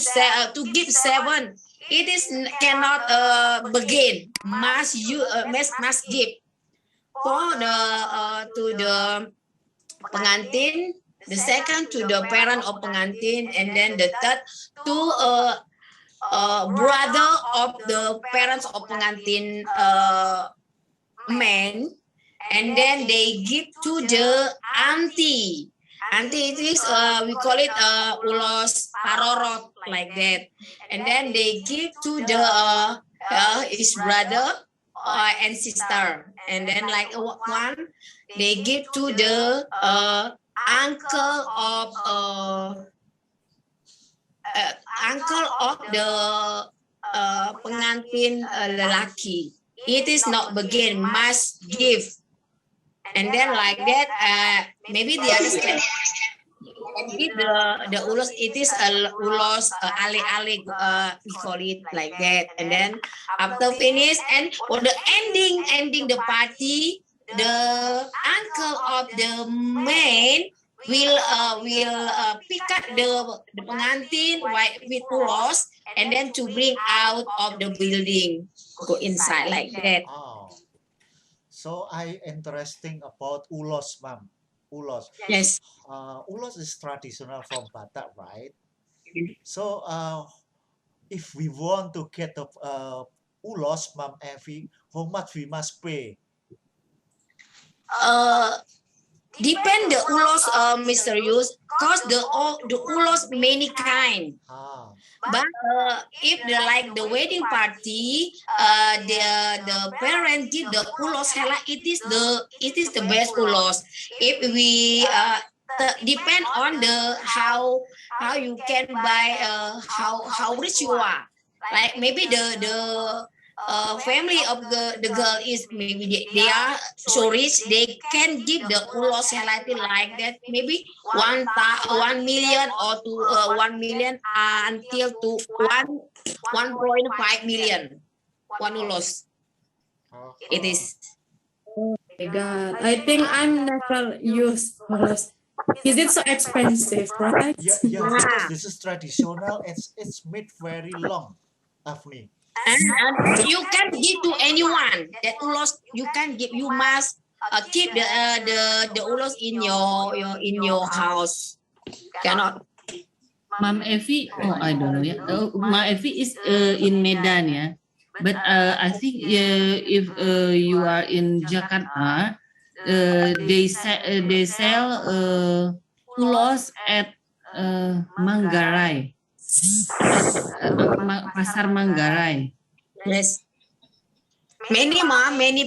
give 7. It is cannot begin. Must give for the to the pengantin, the second to the parent of pengantin, and then the third to brother of the parents of pengantin man, and then they give to the auntie. Auntie, it is we call it ulos parorot like that, and then they give to the his brother and sister, and then like one they give to the uncle of the pengantin lelaki. It is not begin, must give. And then like that, maybe the other side, and give the ulos. It is a ulos ale we call it like that. And then after finish and for the ending the party, the uncle of the man will pick up the pengantin with ulos, and then to bring out of the building, go inside like that. So I interesting about ulos, ma'am. Ulos. Yes. Ulos is traditional from Batak, right? So if we want to get the ulos, ma'am, how much we must pay? Depend the ulos, Mr. Yus, cause the ulos many kind. But if they like the wedding party, the parent give the ulos hela. It is the best ulos. If we depend on the how you can buy how rich you are. Like maybe the family of the girl is maybe they are so rich, they can give the ulos like that, maybe 1 million or to 1 million until to 1.5 million. One ulos. It is. Oh my God, I think I'm never used ulos. Is it so expensive, right? Yeah, because this is traditional. It's made very long, Afni. And you can give to anyone that ulos. You can give. You must keep the ulos in your house. Cannot. Ma'am Evi, I don't know. Yeah, Ma'am Evi is in Medan, yeah. But I think if you are in Jakarta, they sell ulos at Manggarai. Pasar Manggarai. Yes. Many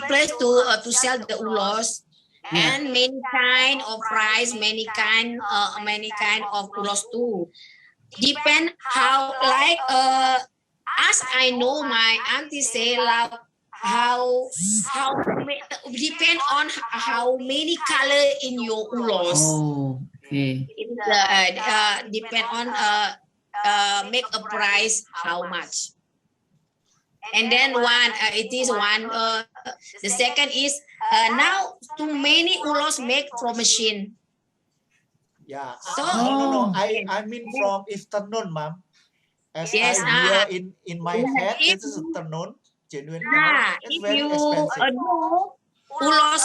place to sell the ulos, and many kind of price, many kind of ulos too. Depend how like as I know my auntie say like depend on how many color in your ulos. Oh, okay. Depend on make a price how much. And then the second is now too many ulos make from machine. Yeah. So No. I mean from afternoon, ma'am. As yes, I hear in my head, this is afternoon. Genuine. It's if very you expensive. know ulos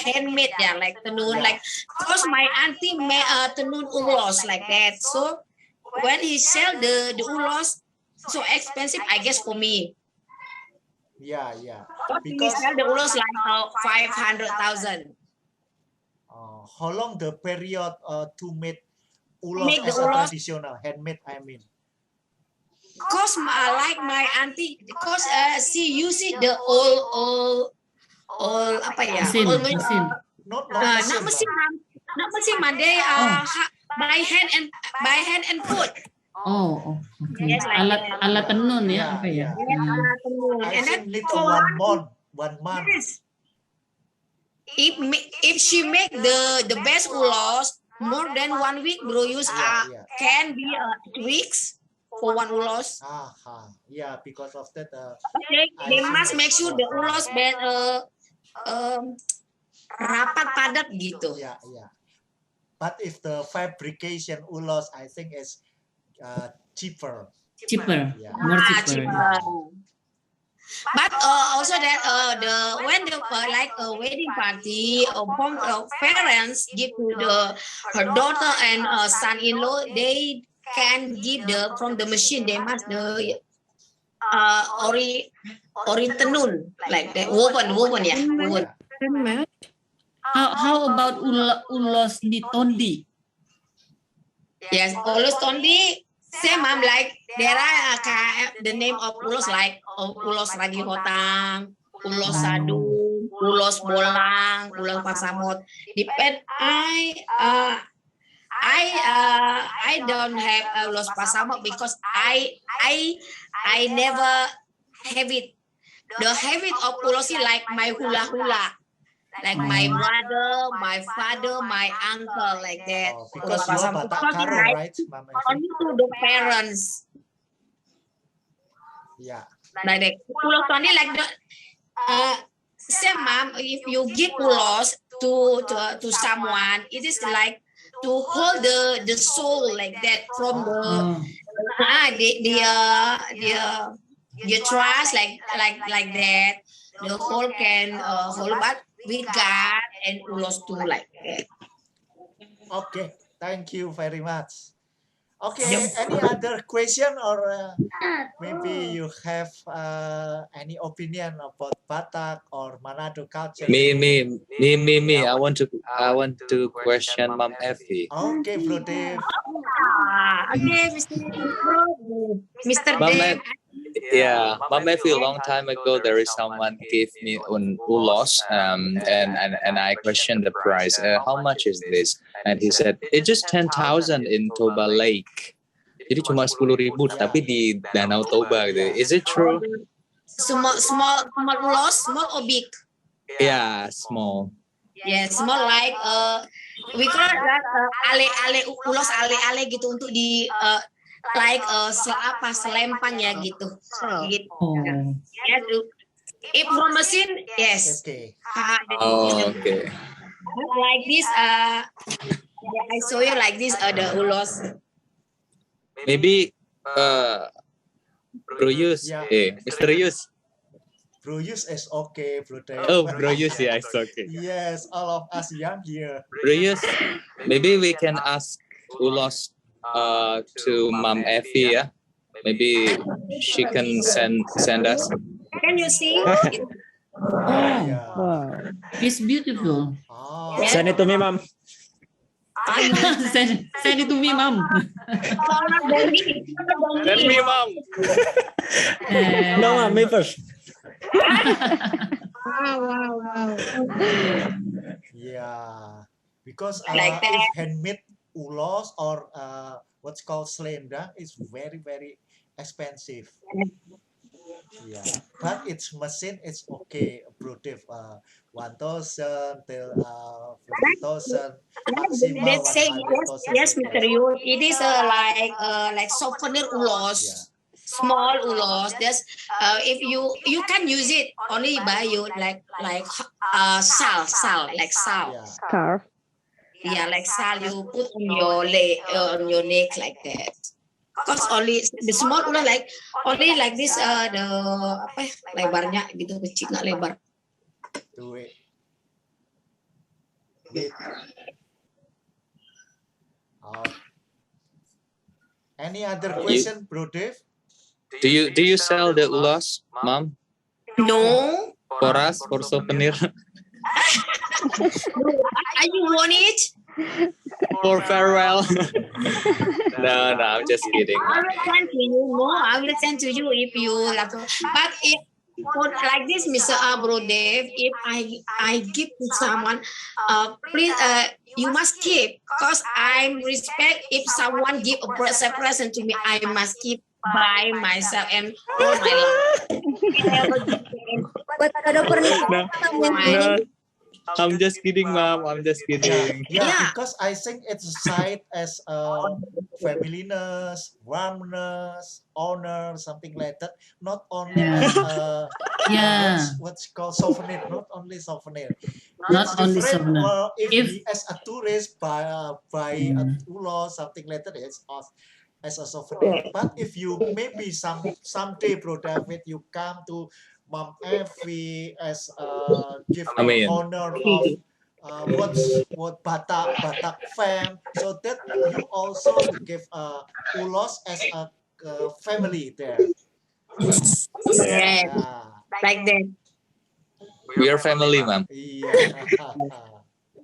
handmade, like tenun, like cause my auntie made tenun ulos like that. So when he sell the ulos so expensive, I guess for me. Yeah. Because he sell the ulos like 500,000. How long the period to make ulos as a traditional handmade? I mean. Cause like my auntie, cause she use it the old apa ya? Mesin. Not mesin, they by hand and foot. Oh, okay. Yes, like alat tenun ya, apa ya? And then for 1 month. Yes. If she make the best ulos more than 1 week, bro, use can be 2 weeks for one ulos. Yeah, because of that. They must make sure the ulos rapat padat gitu. Yeah. But if the fabrication ulos, I think is cheaper. Yeah. More cheaper. But also that when the like a wedding party, parents give to her daughter and son-in-law, they can give from the machine. They must the ori tenun like that, woven ya. How about ulos di tondi? Yes, ulos tondi. Same, ma'am. Like there are the name of ulos like ulos ragi hotang, ulos sadung, ulos bolang, ulos pasamot. Depend. I don't have ulos pasamot because I never have it. The habit of ulos is like my hula. Like my brother, my father, my uncle, like that. Because you are Batak Karo, right? Only to the parents. Yeah. Like that. Ulos only like the same, mom. If you give ulos to someone, it is like to hold the soul like that from the trust like that. The whole can hold, but with God and ulos too like that. Okay, thank you very much. Okay, any other question or maybe you have any opinion about Batak or Manado culture? Me. I want to question Mom Effie. Okay, Bro Dave. Okay, Mr. Dave. Yeah, Mom Effie, a long time ago, there is someone gave me an ulos, and I questioned the price. How much is this? And he said it's just 10,000 in Toba Lake. Jadi cuma 10.000 tapi di Danau Toba gitu. Is it true? Small ulos, small or big? Yeah, small. Yeah, small like we call that ale ulos ale gitu untuk di like selempang ya gitu. Yes, if from machine, yes. Okay. Okay. Like this, I show you like this the ulos. Maybe Bro Yus, Mr. Yus. Bro Yus is okay, Bro Dave. Oh, Bro Yus, yeah, it's okay. Yes, all of us young here. Bro Yus, maybe we can ask ulos to Mom Effie, yeah. Maybe she can send us. Can you see? It's beautiful. Send it to me, Mom. Send it to me, Mom. Send me, Mom. No, Mom, me first. Wow. Yeah, because Like that. if handmade ulos or what's called selendang is very expensive. Yeah, but it's machine. It's okay, Bro Dave. 1,000 till 50,000, maximal Let's say yes, 100,000 yes, Mr. rupees. Yu. It is like souvenir ulos, Yeah. small ulos. That's if you can use it only by you like sal like sal. Yeah. Scarf. Yeah, like sal you put on your leg on your neck like that. Cause only the small ulos like only like this the apa ya, lebarnya gitu kecil nggak lebar. Do it. Any other question, Bro Dave? Do you sell the ulos, Mom? No. For us, for souvenir, Are you want it? for farewell. No, I'm just kidding. I will send to you. No, I will send to you if you like. But if for like this, Mr. Bro Dave, if I give to someone, please you must keep, cause I respect if someone give a present to me, I must keep by myself and all my life. Buat kado pernikahan. No, I'm just kidding, Mom. I'm just kidding. Yeah, because I think it's a side as familiarness, warmness, honor, something like that. Not only as what's called souvenir, not only souvenir. Not It's only different, souvenir. if we as a tourist buy a ulo, something like that, it's as a souvenir. But if you maybe someday, Bro David, you come to Mom Effie as give honor of what Batak fam, so that you also give ulos as a family there. Yeah, like that. We are family, Mom. Yeah.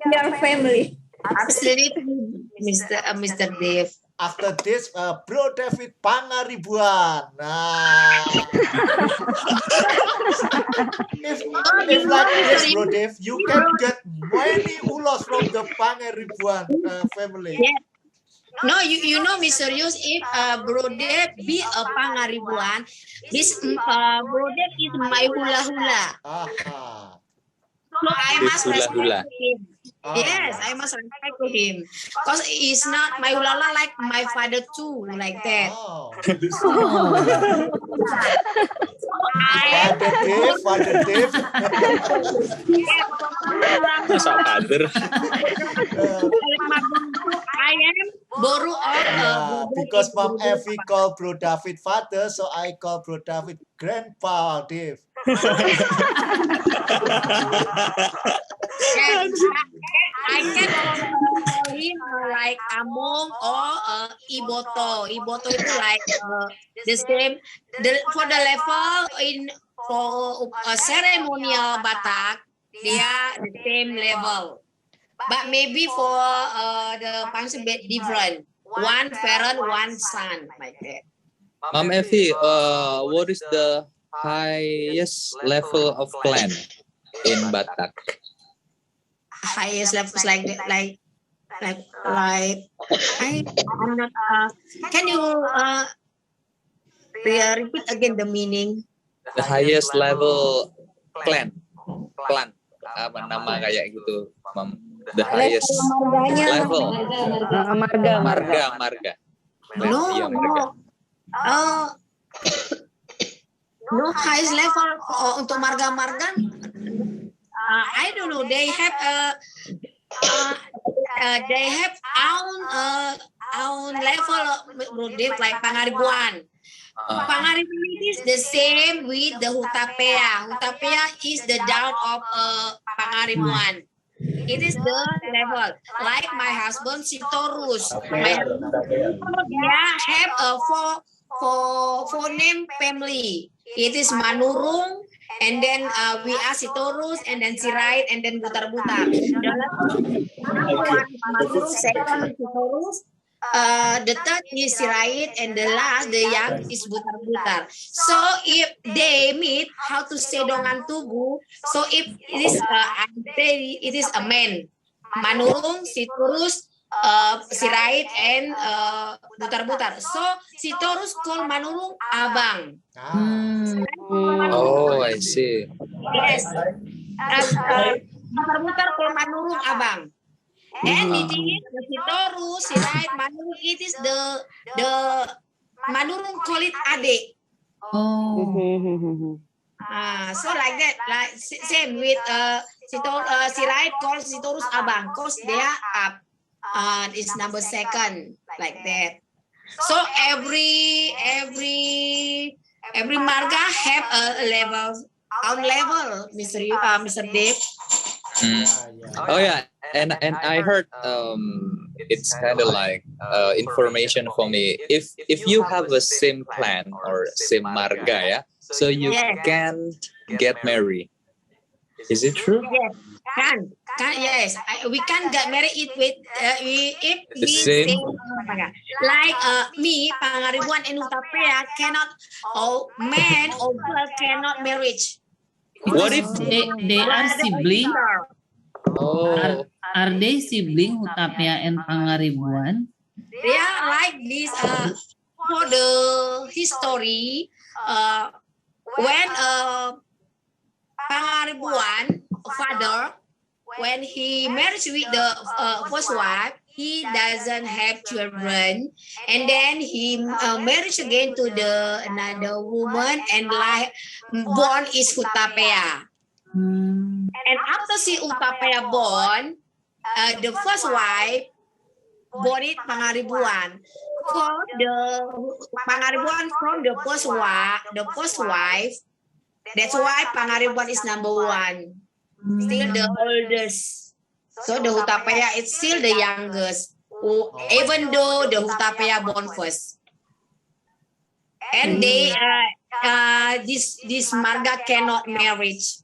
Your family. Absolutely, Mr. Dave. After this, Bro David Pangaribuan. Nah. if like this, Bro Dave, you can get many ulos from the Pangaribuan family. Yeah. No, you know, Mr. Yus, if Bro Dave be a Pangaribuan, this Bro Dave is my hula-hula. Aha. So I must respect Hula-hula. him. Yes, I must respect to him. Because he's not my hula-hula like my father too, like that. Oh. I Father Dave. Masa father? I am Boru of Because Mom Effie called Bro David father, so I call Bro David Grandpa Dave. I can call him like Among or Iboto. Iboto itu like the same. For the level in for ceremonial Batak, they are the same level. But maybe for the function bit different. One parent, one son, like that. Mom Effie, what is the highest level of clan in Batak? Highest levels like that, like I'm not. Can you repeat again the meaning? The highest level clan, apa nama kayak gitu, Mom? The highest level. Marga. No. No highest level untuk marga. I don't know. They have own level like Pangaribuan. Pangaribuan is the same with the Hutapea. Hutapea is the down of Pangaribuan. It is the level. Like my husband Sitorus. My husband have a four name family. It is Manurung, and then we are Sitorus, and then Sirait, and then Butar-Butar. Manurung, second Sitorus, the third is Sirait, and the last, the young is Butar-Butar. So if they meet, how to say Dongan Tugu, so if it is it is a man. Manurung, Sitorus, Sirait and Butar-Butar. So Sitorus call Manurung Abang. Oh, I see. Yes. Butar-Butar call Manurung Abang. And it is the Sitorus, Sirait, Manurung. It is the Manurung call it Ade. So like that, like same with Sirait calls Sitorus Abang, cause they are up. It's number second, like that. So every marga have a level, own level, Mr. Dave. Oh yeah, and I heard it's kind of like information for me. If you have a same clan or same marga, yeah, so you can get married. Is it true? Yes, can yes. We can get married if we same. say like me, Pangaribuan and Utapea cannot, or man or girl cannot marriage. What if they are sibling? Oh, Are they sibling Hutapea and Pangaribuan? They are like this. For the history, when Pangaribuan father, when he married with the first wife, he doesn't have children, and then he married again to the another woman, and like born is Hutapea. And after si Utapea born, the first wife born it Pangaribuan. So the Pangaribuan from the first wife. That's why Pangaribuan is number one. Still the oldest. So the Hutapea is still the youngest. Even though the Hutapea born first. And they this marga cannot marriage.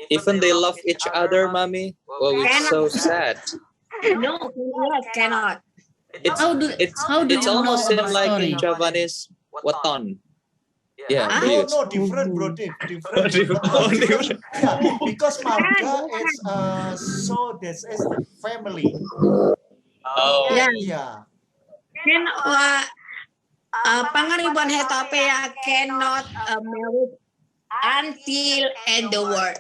Even they love each other, mommy. Well, it's so sad. No, cannot. It's almost same like in Javanese waton. Yeah, no, different, bro. Different. Yeah, because marga is so this is family. Oh, yeah. Then Pangaribuan Hutapea cannot marry until end the world.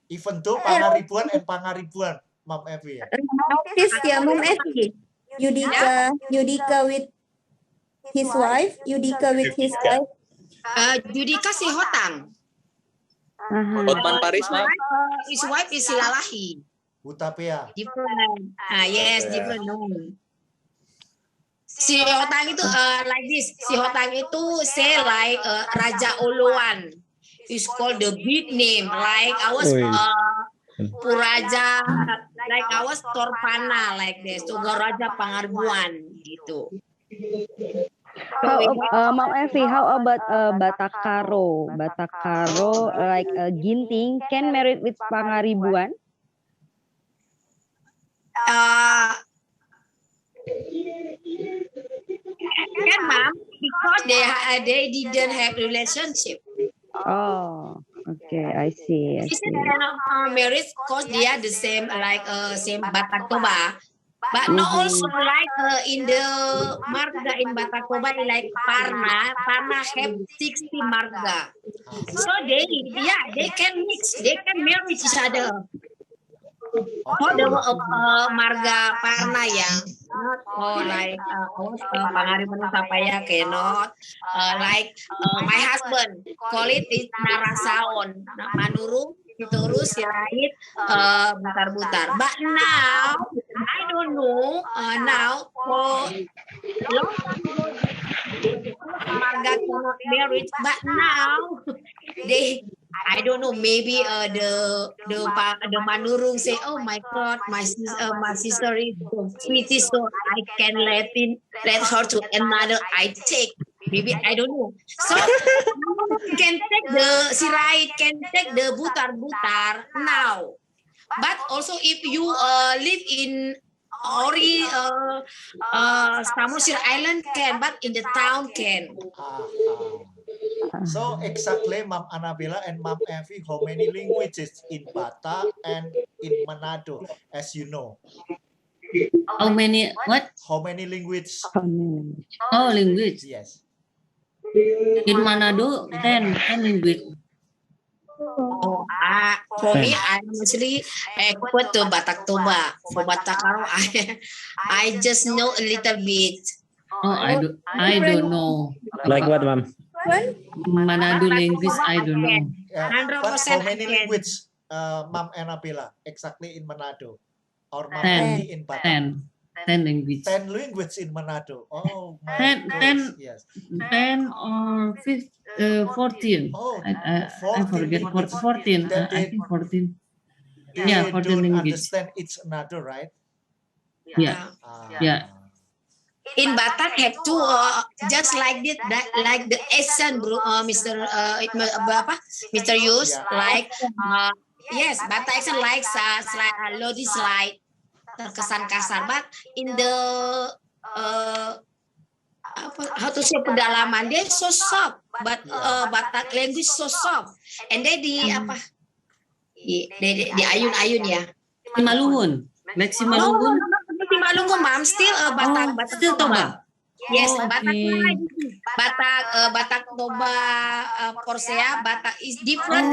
Even though Pangaribuan and Pangaribuan, Mom Evi. Notice ya, Mom Evi. Yudika with his wife. Yudika with his wife. Yudika si Hotang. Hotman Paris, Mom. His wife is Silalahi. Hutapea. Different. Yes, different. No. Si Hotang itu like this. Si Hotang itu say like Raja Oluan. It's called the big name. Like I was Puraja, like I was Torpana, like this. Raja Pangaribuan gitu. Mom Evi, how about Batakaro? Batakaro, like Ginting, can married with Pangaribuan? Can, Mom? Because they didn't have relationship. Oh, okay, I see. This cannot married because they are the same, like same Batakoba, but not also like in the marga in Batakoba, like Parna have 60 marga, so they can mix, they can marry each other. For the marga Parna yang not like Pangaribuan Hutapea cannot like my husband call it is Narasaon, Manurung, Sitorus, Sirait, Butar-Butar. But now I don't know now for long marga cannot marry, but now I don't know, maybe the Manurung say, oh my God, my sister is so sweet, so I can let her to another I take. Maybe I don't know. So can take the Sirait, can take the Butar-Butar now. But also if you live in Ori, Samosir Island can, but in the town can. So exactly, Mom Annabella and Mom Effie, how many languages in Batak and in Manado, as you know? How many? What? How many languages? Oh, language. Yes. In Manado, 10 language. Oh, for me, I'm mostly expert to Batak Toba. For Batak Karo, I just know a little bit. Oh, I don't know. Like what, ma'am? Manado language, I don't know. Yeah. 100% But how many again. languages, Mom Annabella, exactly in Manado? Or Mom 10. Effie in Batak? 10 language. 10 languages in Manado. Oh my 10, goodness. Yes. 10 or 14. Oh, I 14 forget languages 14. that I think 14. they Yeah, 14 don't language. understand each another, right? Yeah, yeah. In Batak have two, just like this, like the accent, bro, Mr. Mr. Yus, Yeah. like, yes, Batak accent like Lodi slide, terkesan kasar, but in the how to say pedalaman dia so soft, but Batak language so soft, and they di di ayun-ayun ya. Simalungun. Like No, Simalungun. Simalungun, ma'am, still Batak, Batak Still Toba. Yes, Oh, Batak okay. Batak Toba Porsea, Batak is different.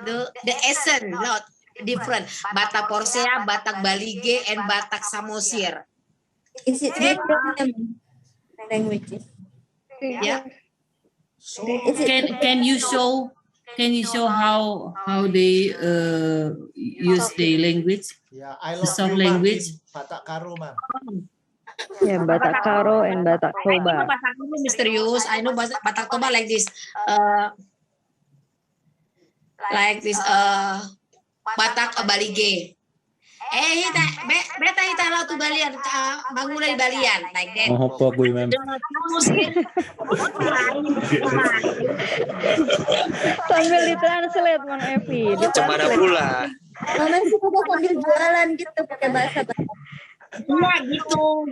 The essence not different. Batak Porsea, Batak Balige, and Batak Samosir. Is it different languages? Yeah. So Can you show how they use the language? yeah, I The love soft you, Ma'am, language. in Batak Karo, Ma'am. Yeah, Batak Karo and Batak I know Toba. Batak Toba misterius. I know Batak Toba like this. Like this. Batak Balige. Beta hita lau tu balian, bangun dari balian, like that. Oh, po gue, ma'am. Sambil ditranslate, Mang Evi. Macam mana pula? Mama sih udah sambil jualan gitu pakai bahasa Batak. Iya gitu.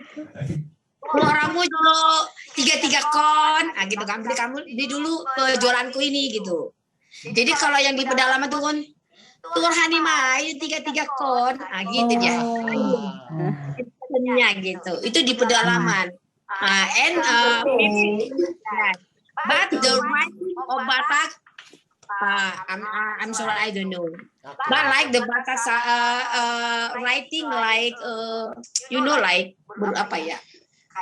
Kalau orangmu dulu 3 kon, gitu kan. Beli dulu jualanku ini gitu. Jadi kalau yang di pedalaman tuh kan tur hani mai 3 kon, gitu dia. Gitu. Itu di pedalaman. But the writing of Batak, I'm sorry, I don't know. But like the Batak writing like you know like apa ya?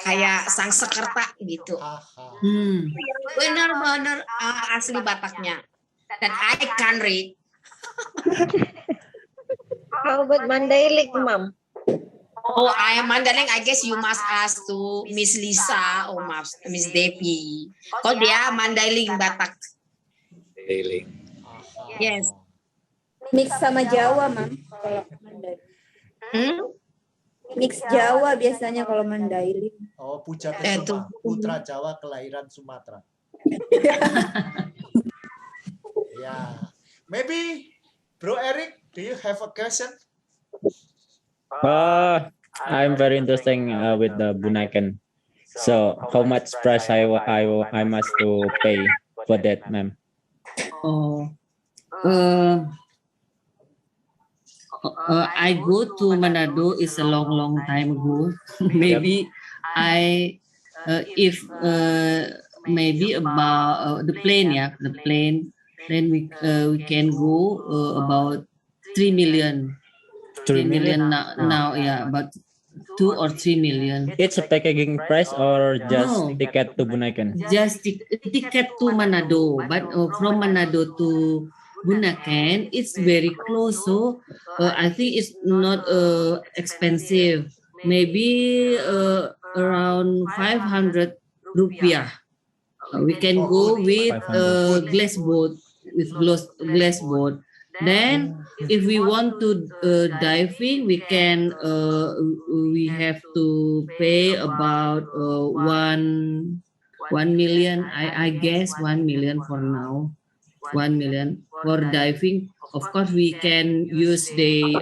Kayak Sangsekerta gitu. Benar-benar asli Bataknya. Dan I can read. How about Mandailing, Mom? Oh, I am Mandailing. I guess you must ask to Miss Lisa or Miss Devi. Kalau dia Mandailing Batak. Mandailing. Yes. Mix sama Jawa, Mam. Kalau Mandailing. Mix Jawa biasanya kalau Mandailing. Oh, Puja-Kusuma, putra Jawa kelahiran Sumatera. Yeah. Maybe Bro Eric, do you have a question? I'm very interesting with the Bunaken. So, how much price I must to pay for that, ma'am? Oh, I go to Manado is a long time ago. Maybe I if maybe about the plane, the plane. Then we can go about 3 million. 3 million now, yeah, about 2 or 3 million. It's a packaging price or just ticket to Bunaken? Just ticket to Manado, but from Manado to Bunaken, it's very close. So I think it's not expensive. Maybe around 500 rupiah. We can go with glass boat. Glass boat. Then, if we want to diving, we can. We have to pay about 1 million. I guess 1 million for now. 1 million for diving. Of course, we can use they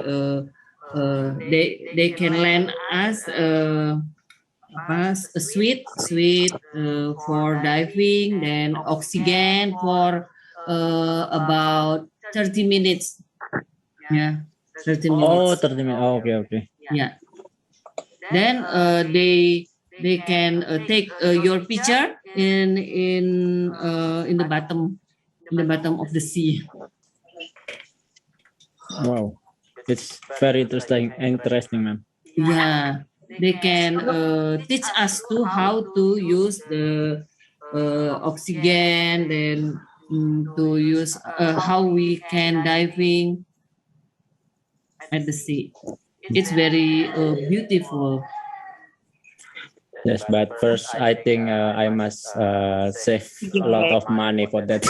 can lend us a suite for diving, then oxygen for about 30 minutes. Yeah, 30 minutes. Oh, 30 minutes. Oh, okay. Yeah. Then they can take your picture in the bottom of the sea. Wow. It's very interesting, ma'am. Yeah, they can teach us to how to use the oxygen, then to use how we can diving at the sea. It's very beautiful. Yes, but first I think I must save a lot of money for that.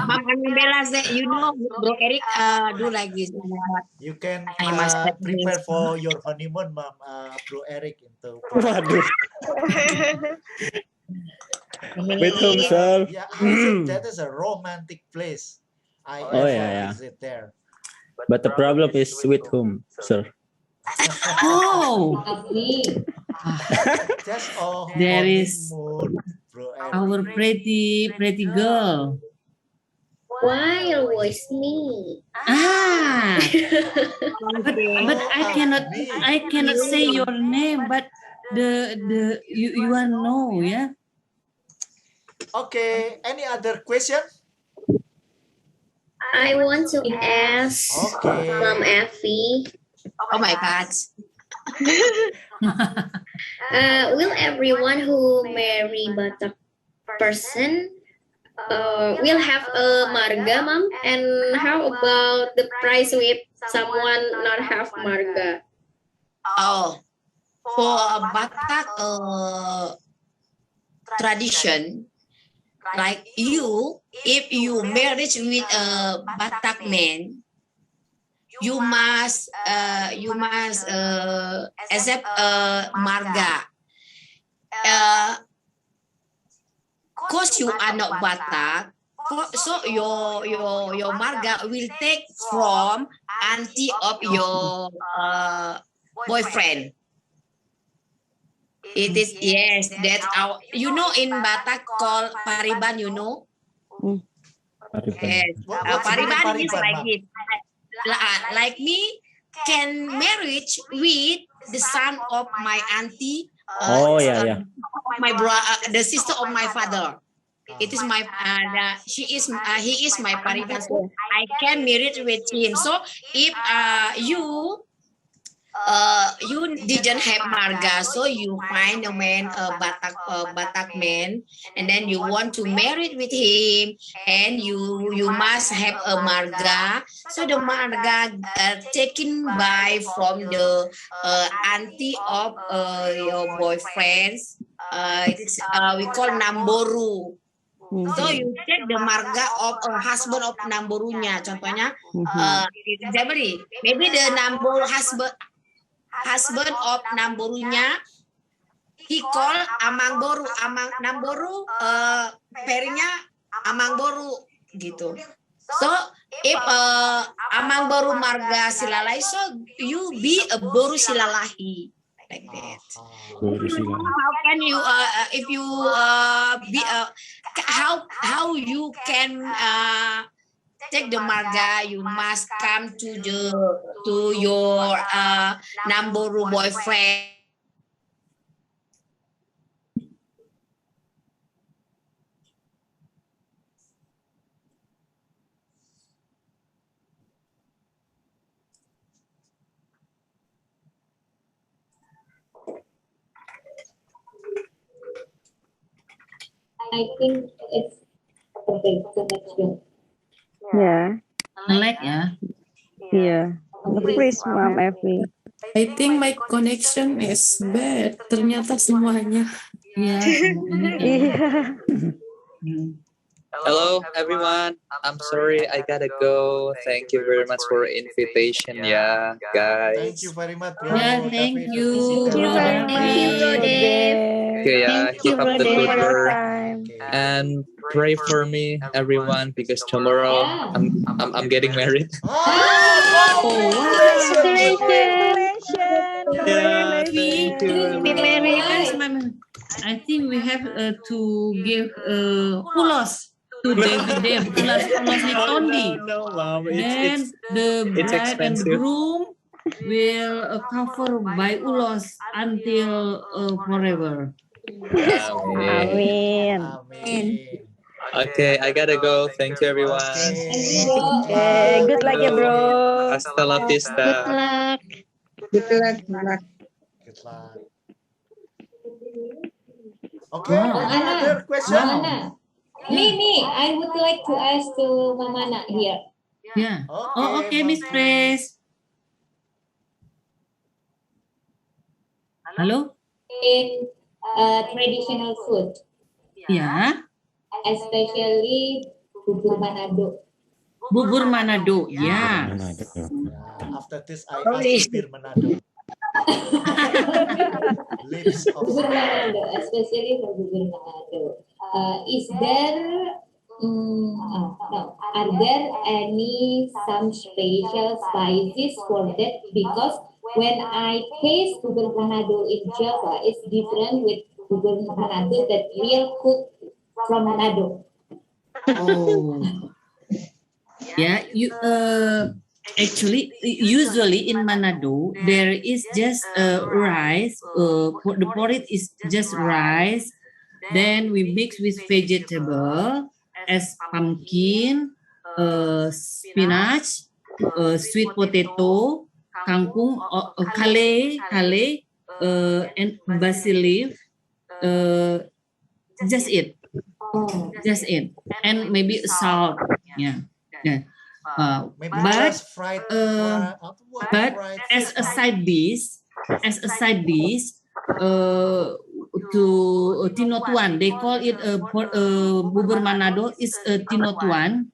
Mama Bella said, Bro Eric do like this. You can I must prepare for your honeymoon, Mom, Bro Eric into. Waduh. With whom, sir? Yeah, I think that is a romantic place. I ever visit there. But the problem is with whom, sir? Oh, Just a there is honeymoon, Bro Eric. our pretty girl. Why always me? Ah, but I cannot say your name, but you are know, yeah. Okay, any other question? I want to ask Okay. Mom Effie. Oh my God. Will everyone who marry Batak person will have a marga, Mom? And how about the price with someone not have marga? Oh, for a Batak tradition, like if you marriage with a Batak man, you must accept marga. Cause you are not Batak, so your marga will take from auntie of your boyfriend. It is, yes, that's our, in Batak called pariban, Yes, pariban is like Ma'am? it. Like me, can marriage with the son of my auntie. Oh, yeah. My the sister of my father. It is my he is my pariban. So I can marry with him. So if you didn't have marga, so you find a man, Batak man, and then you want to marry with him, and you must have a marga. So the marga taken by from the auntie of your boyfriends. We call namboru. So you take the marga of a husband of namborunya. Contohnya, maybe the namboru husband of namborunya, he call amangboru. Namboru perinya amangboru gitu. So if amangboru marga silalahi, so you be a boru silalahi. Like that. How can you if you be how you can take the marga? You must come to your namboru boyfriend. I think it's okay connection. Yeah. Like, yeah. Yeah. Please, Mom Effie. I think my connection is bad. Ternyata semuanya. Yeah. Yeah. Hello, everyone. I'm sorry, I gotta go. Thank you very much for invitation. Yeah, guys. Thank you very much, bro. Yeah, thank David. you, bro. Thank you, Bro Dave. Okay, yeah, keep up the good work Time. and pray for me, everyone, because tomorrow I'm getting married. Oh, Congratulations. Yeah, Thank you. I think we have to give ulos to David ulos Litondi. No, Mom. Then the it's bride and the expensive. groom will cover by ulos until forever. Amen. Amin. Okay, I gotta go. Thank you, everyone. Good luck ya bro. Hasta la vista. Good luck. Good luck. Okay, another question. Mamana. Me, I would like to ask to Mamana here. Yeah. Oh, okay, Miss Grace. Hello? In traditional food, Yeah. especially bubur Manado. Bubur Manado. Yeah. After this, I ask Bir Manado. Lips of Bubur Manado, especially for bubur Manado. Is there no? Are there any some special spices for that? Because when I taste bubur Manado in Java, it's different with bubur Manado that real cook from Manado. Oh. Yeah, you actually usually in Manado there is just rice. The porridge is just rice. Then we mix with vegetable as pumpkin, spinach, sweet potato, kangkung, kale, and basil leaf. Just it. Just it, and maybe salt. Yeah. maybe But just fried. but as a side dish, to tinotuan, they call it bubur Manado is tinotuan.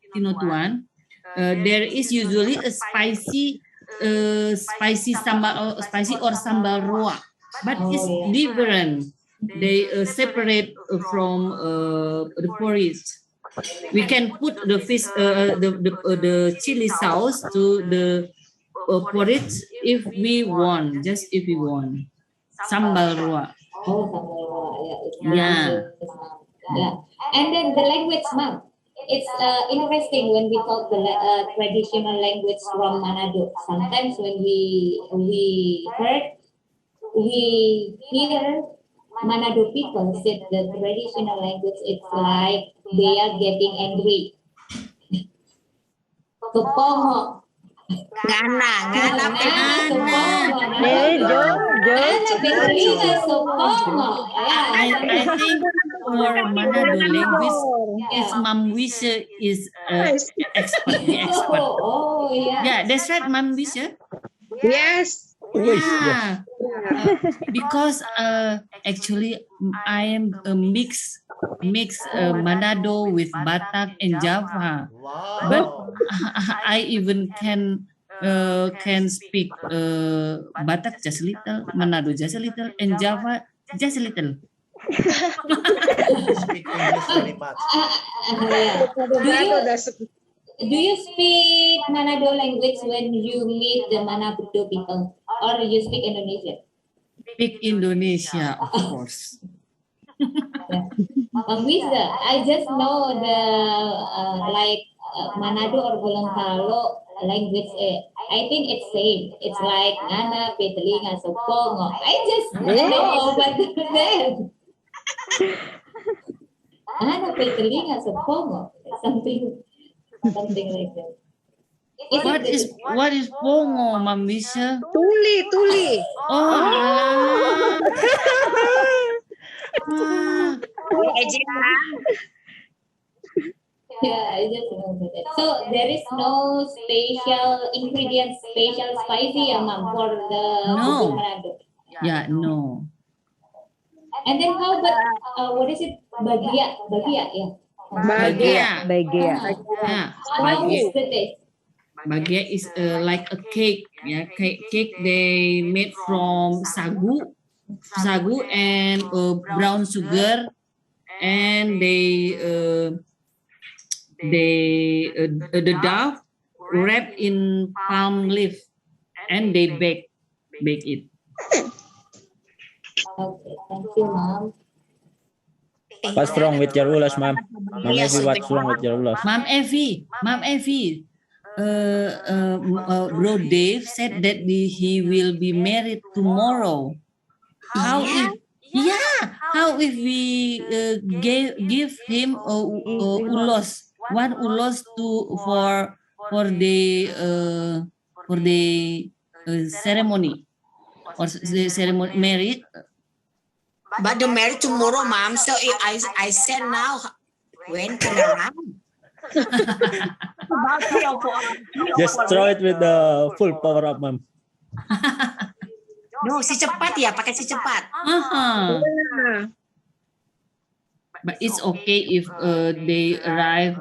There is usually a spicy sambal, spicy or sambal roa, but it's different. They separate from the porridge. We can put the fish, the chili sauce to the porridge if we want, just if we want. Sambal roa. Oh, sambal roa. Yeah. Yeah. And then the language, Mom. It's interesting when we talk the traditional language from Manado. Sometimes when we hear Manado people said the traditional language, it's like they are getting angry. Kepongo. Gana. I think for Manado language, is Mam Wisha is expert. The expert. Oh, yeah. Yeah, that's right, Mam Wisha. Yes. Yeah. Because actually I am a mix Manado with Batak and Java. Wow. But I even can speak Batak just a little, Manado just a little, and Java just a little. Speak English very much. Do you speak Manado language when you meet the Manado people, or you speak Indonesian? Speak Indonesia, of course. Bisa. I just know the Manado or Gorontalo language. I think it's same. It's like Nana, Petelinga, Sopongo. I just know about that. Nana, Petelinga, Sopongo. Something like that. What is Pongo, Mam Wisha? Tuli. Oh, Yeah, I just know that. So there is no special ingredient, special spicy, Mom, for the No. Manado. yeah, no. And then how about what is it? Bagia, yeah. Bagia. Yeah. How is the taste? Bagia is like a cake. Yeah, cake they made from sagu and brown sugar, and the dough wrapped in palm leaf, and they bake it. Okay, thank you, Mom. What's wrong with your ulos, ma'am? Ma'am Evie, what's wrong with your ulos? Mom Evie, Bro Dave said that he will be married tomorrow. How if how if we give him ulos, one ulos for the ceremony or the ceremony married? But the marriage tomorrow, Mom. So I said now, when can around? Just throw it with the full power up, ma'am. No, si cepat ya, pakai si cepat. But it's okay if they arrive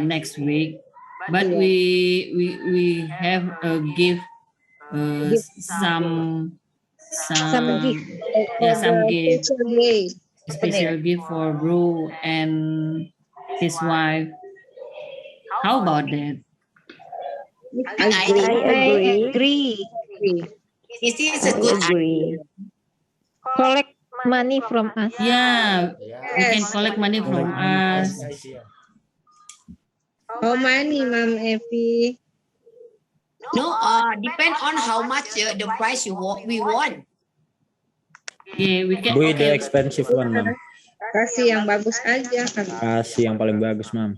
next week. But we have give some gift. Yeah, some gift. Special gift for Bro and his wife. How about that? I agree. This is a good idea. Collect money from us. Yeah, we can collect money from us. How many, Mom Evie? No, depend on how much the price we want. Yeah, we can. With the expensive one, ma'am. Kasih yang bagus aja kan. Kasih yang paling bagus, ma'am.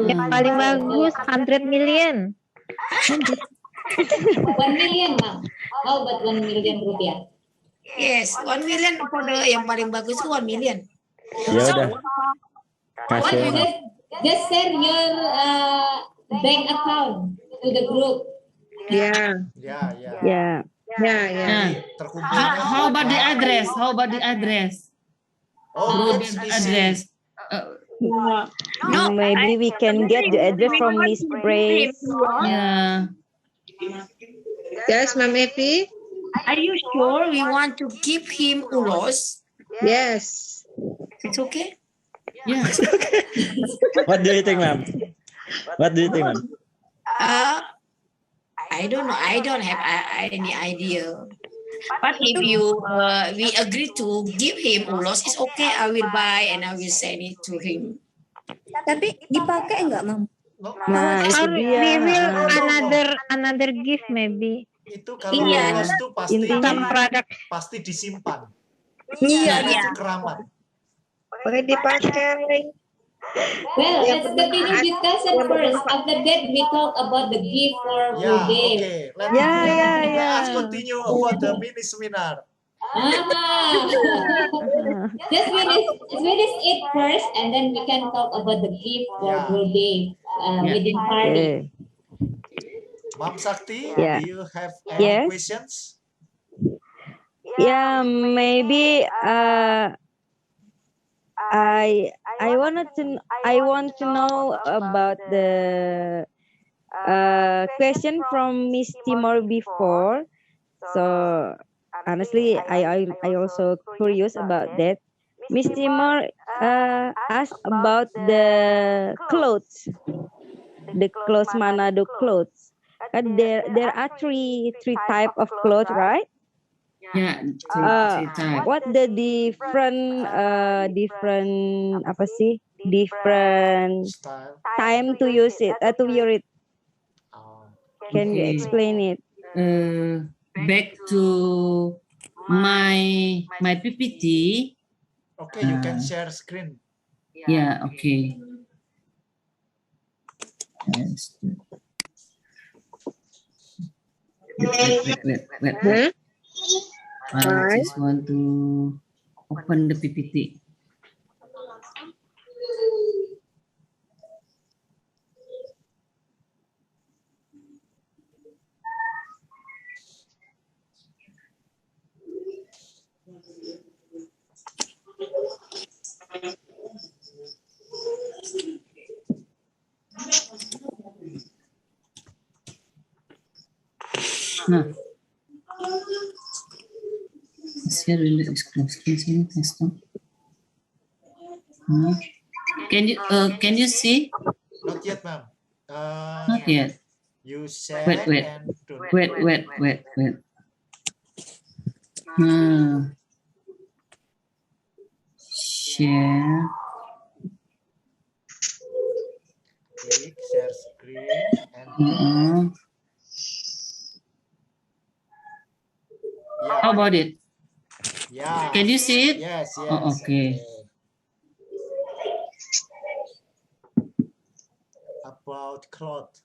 Yang paling bagus 100 million. 1 million, Ma'am. How about 1 million rupiah? Yes, 1 million for the yang paling bagus itu 1 million. Ya udah. Kasih. Just share your bank account to the group. Yeah. How about the address? Oh, address. No, maybe we can get the address from Miss Praise. Yeah. Yes, Mom Evie. Are you sure we want to give him ulos? Yes. It's okay. Yeah. What do you think, ma'am? I don't know. I don't have any idea. But if we agree to give him ulos, it's okay. I will buy and I will send it to him. Tapi dipakai enggak, Mam? Nah, itu dia. We will another gift maybe. Itu kalau ulos tuh pasti disimpan. Iya. Itu keramat. Boleh dipakai. Well, let's continue discussion first. After that, we talk about the gift for Okay. Day. Let's continue about the mini seminar. Just finish it first, and then we can talk about the gift for Day wedding party. Mom Sakti, Yeah. do you have any questions? Yeah, maybe I want to know about the question from Miss Timor before. So honestly, I also curious about that. Miss Timor asked about the clothes, Manado clothes. There are three type of clothes, right? Yeah. What the different time to use it, to wear it? Can you explain it? Back to my PPT. Okay, you can share screen. Yeah. Okay. Wait. I just want to open the PPT. Nah. Share the screen test. Can you see? Not yet, ma'am. Not yet. You share Wait. and Wait. Share. Click share screen and How about it? yeah. Can you see it? Yes, yes. Oh, okay. About cloth.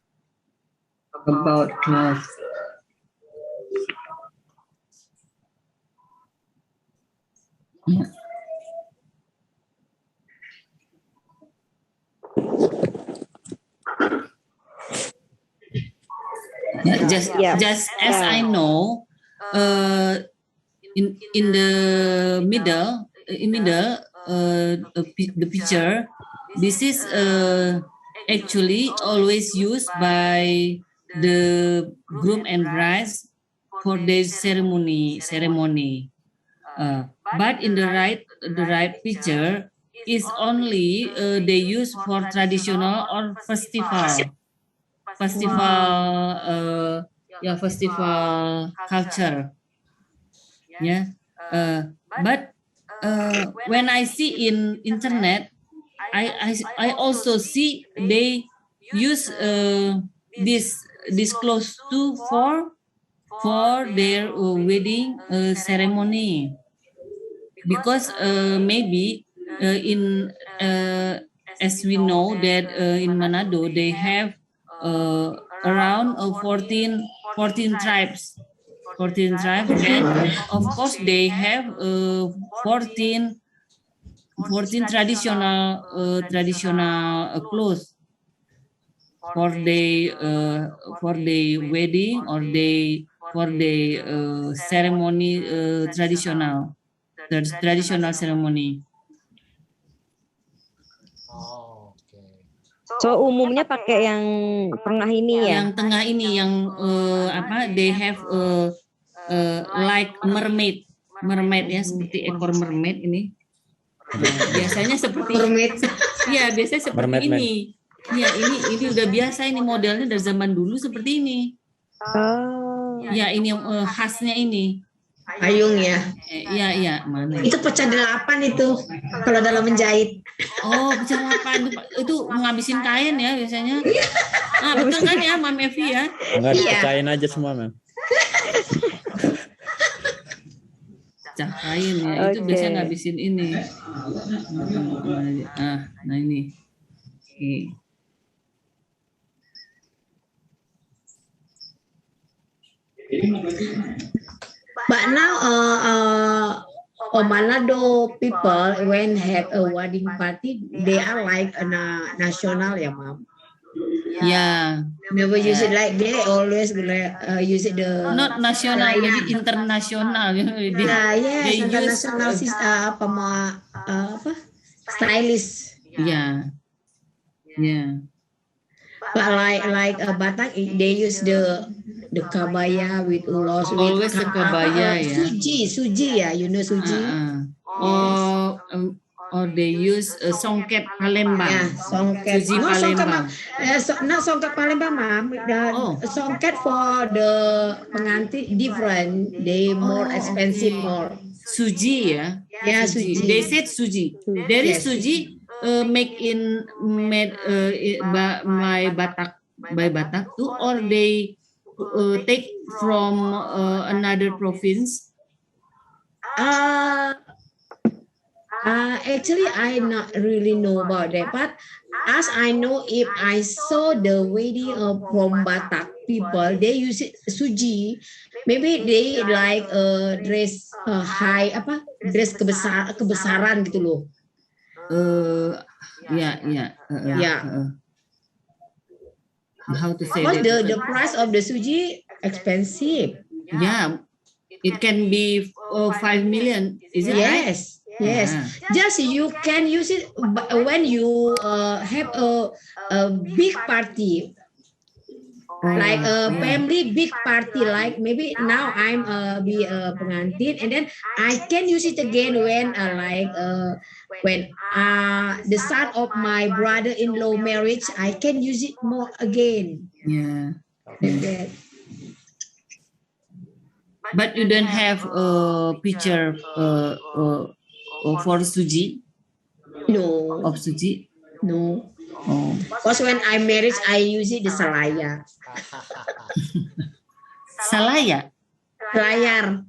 About cloth. Yeah. Just as I know, in the middle, the picture, this is actually always used by the groom and bride for their ceremony. But in the right picture is only they use for traditional or festival culture. Yeah. But when I see in internet, I also see they use this clothes too for their wedding ceremony, because maybe in as we know that in Manado they have around 14 tribes. 14 tribes, and of course they have 14 traditional clothes for the wedding or for the ceremony, traditional ceremony. Oh, okay. So umumnya pakai yang tengah ini ya? Yang tengah ini yang they have like mermaid ya, seperti ekor mermaid ini. Biasanya seperti mermaid. Iya, biasanya seperti Mermaid ini. Iya, ini udah biasa, ini modelnya dari zaman dulu seperti ini. Oh. Ya, ini yang khasnya ini. Payung ya. Iya, mana? Itu pecah 8 itu kalau dalam menjahit. Oh, pecah 8 itu menghabisin kain ya biasanya. Betul kan ya, Mam Evi ya? Enggak, dipecahin aja semua, Mam. Pecah kain ya, itu biasanya ngabisin ini. Nah ini. Oke. But now, Manado people when have a wedding party, they are like a national, yeah, Mom. Yeah. Never use it like they always use it the not national, maybe international. Yes, international apa stylist. Yeah. But like Batak, they use the kabaya with ulos. Always the kabaya, yeah. Suji, yeah, you know suji. Or they use songket Palembang. Yeah, songket. Suji Palembang. Not songket Palembang, Ma'am. Songket for the pengantin different. They more expensive more. Suji, yeah. Yeah, suji. They said suji. There is suji made by Batak too, or they take from another province. Actually, I not really know about that, but as I know, if I saw the wedding from Batak people, they use it suji. Maybe they like dress high dress kebesaran gitu loh. How to say that? The price of the suji expensive. Yeah, it can be 5 million. Is it right? Yes. Just you can use it when you have a big party, like a family big party. Like maybe now I'm be a pengantin, and then I can use it again when when the son of my brother-in-law marriage, I can use it more again. Yeah. But you don't have a picture for Suji? No. Of Suji? No. Oh. Because when I married, I use it the salaya. Salaya? Layar.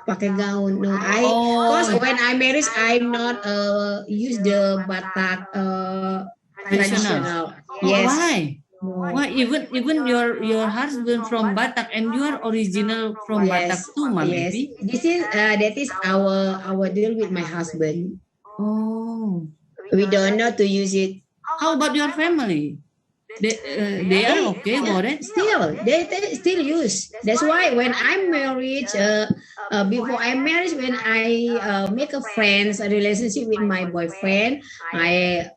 Pakai gaun. No, because when I married, I'm not use the Batak traditional. Yes. Why? Why even your husband from Batak and you are original from Batak too, Ma'am Yes. Evi? This is that is our deal with my husband. Oh. We don't know to use it. How about your family? They are okay about it? Still, they still use. That's why when I'm married, before I'm married, when I make a relationship with my boyfriend, my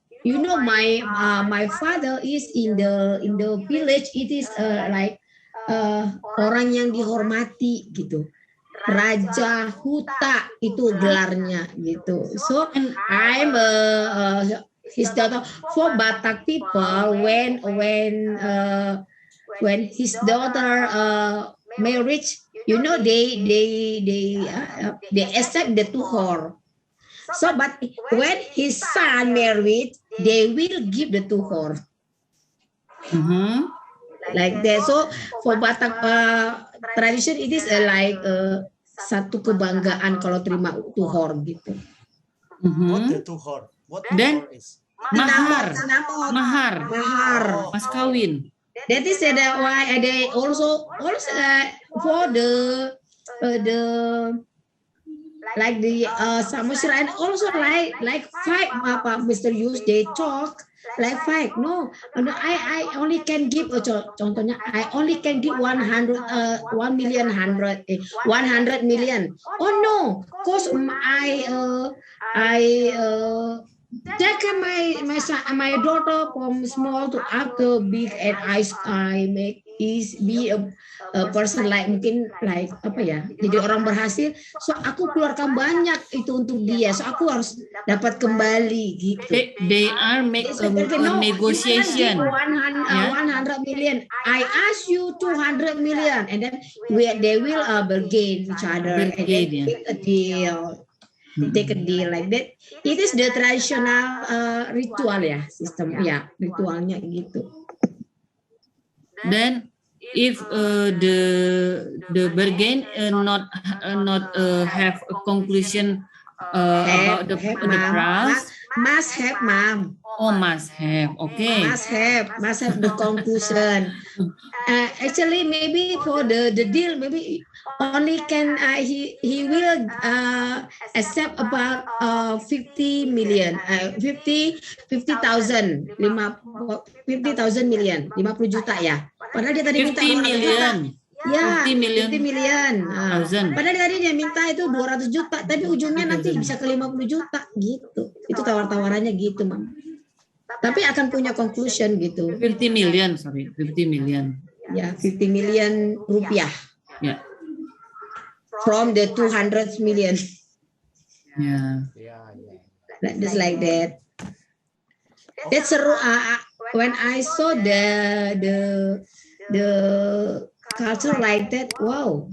father is in the village. It is like orang yang dihormati gitu. Raja Huta itu gelarnya gitu. So I'm his daughter. For Batak people, when his daughter marriage, they accept the tuhor. So, but when his son married, they will give the tuhor. Like that. So for Batak tradition, it is like satu kebanggaan kalau terima tuhor gitu. What the tuhor? What Then tuhor is? mahar, mas kawin. That is why they also for the like the Samosir and also like five Mr. Yus they talk like five. No, I only can give contohnya I only can give 100 million. Oh no, cause I take my daughter from small to up to big, and I make be a person like mungkin like apa ya, jadi orang berhasil. So aku keluarkan banyak itu untuk dia. So aku harus dapat kembali gitu. They are make a negotiation. 100 million. I ask you 200 million, and then they will bargain each other and then make a deal. Take a deal like that. It is the traditional ritual ya, sistem ya, ritualnya gitu. Then if the bargain not have a conclusion about the price, must have, ma'am. Oh, must have. Okay. Must have the conclusion. Actually, maybe for the deal, maybe only can he will accept about 50 million, 50,000 million, 50 juta ya. Padahal dia tadi minta 50 million. Ya, 50 million. 50 million. Padahal tadi dia minta itu 200 juta, tapi ujungnya nanti bisa ke 50 juta gitu. Itu tawar-tawarannya gitu, Mam. Tapi akan punya conclusion gitu. 50 million, sorry, 50 million. Ya, 50 million rupiah. Ya. From the 200 million. Yeah. Just like that. That's seru. When I saw the culture like that, wow.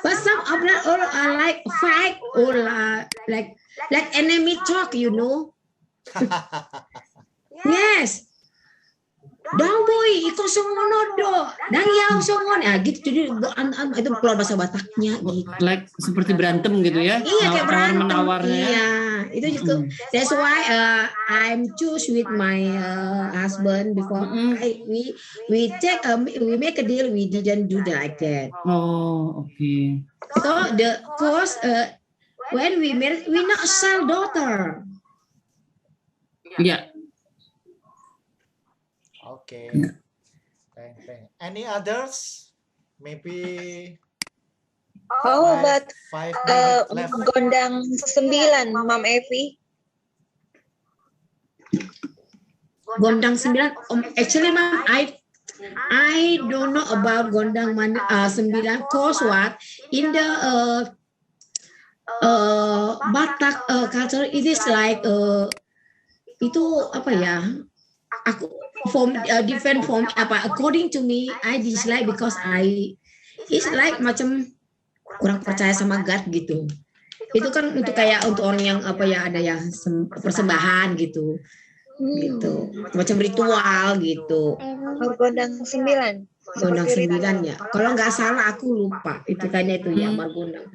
But some of them are like fight or like enemy talk, you know. Yes. Dang boy, ikaw sungonod do. Dang yaw sungon. Ya gitu, jadi itu keluar bahasa Bataknya gitu. Like seperti berantem gitu ya. Iya, kayak berantem. Menawarnya. Iya, itu juga. That's why I'm choose with my husband before we make a deal. We didn't do like that. Oh, okay. So the cost when we married, we not sell daughter. Yeah. Okay. Thank. Any others? Maybe. How about 5 minutes left. Gondang 9, Ma'am Evi? Gondang 9. Actually, Ma'am, I don't know about Gondang 9. Cause what in the Batak culture it is like itu apa ya? Aku different form apa? According to me, I dislike because he's like macam kurang percaya sama God gitu. Itu kan untuk kayak untuk orang yang apa ya, ada yang persembahan gitu. Gitu. Macam ritual gitu. Margondang 9. Gondang 9 ya. Kalau nggak salah aku lupa. Itu kayaknya itu ya Margondang.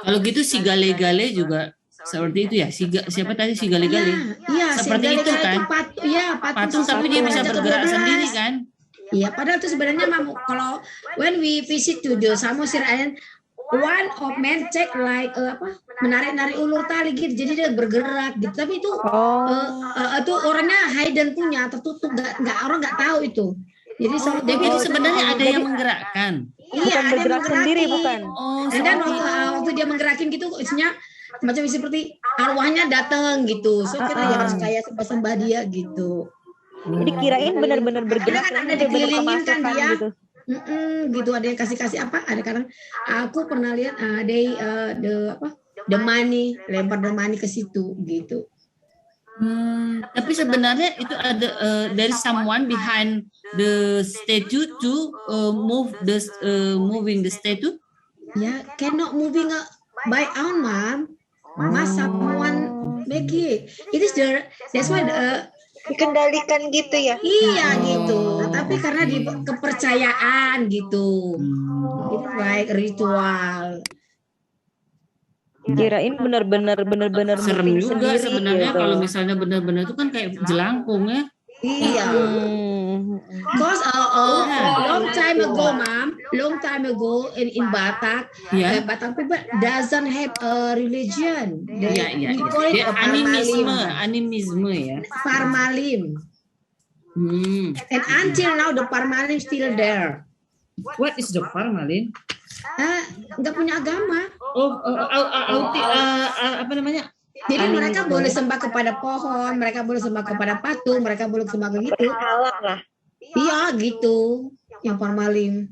Kalau gitu si gale-gale juga seperti itu ya. Siapa tadi si gale-gale? Iya, seperti itu kan. Patung tapi dia bisa bergerak sendiri kan. Iya, padahal itu sebenarnya kalau when we visit to the Samosir Island, one of men check like menarik-narik ulur tali gitu, jadi dia bergerak gitu. Tapi itu itu orangnya hidden punya, tertutup, nggak orang nggak tahu itu. Jadi itu sebenarnya ada yang menggerakkan. Iya, ada yang bergerak sendiri bukan? Dan waktu dia menggerakin gitu, isinya macam seperti arwahnya datang gitu. So kita ya harus kayak sembah dia gitu. Jadi kirain benar-benar bergerak, ada dikelilingin kan dia. Gitu ada yang kasih apa, ada kadang aku pernah lihat the money, lempar the money ke situ gitu. Tapi sebenarnya itu ada there is someone behind the statue to moving the statue. Ya, cannot moving by own, mom. Must someone make it. It is that's why dikendalikan gitu ya. Iya gitu. Tapi karena di kepercayaan gitu. Itu like ritual. Kirain benar-benar serem juga sebenarnya gitu. kalau misalnya benar-benar itu kan kayak jelangkung ya. Iya. Because long time ago, mom, long time ago in Batak, Batak people doesn't have a religion. We call it animisme ya. Parmalim. And until now the Parmalim still there. What is the Parmalim? Nggak punya agama. Apa namanya? Jadi mereka boleh sembah kepada pohon, mereka boleh sembah kepada patung, mereka boleh sembah begitu. Halal lah. Iya gitu, yang Parmalim.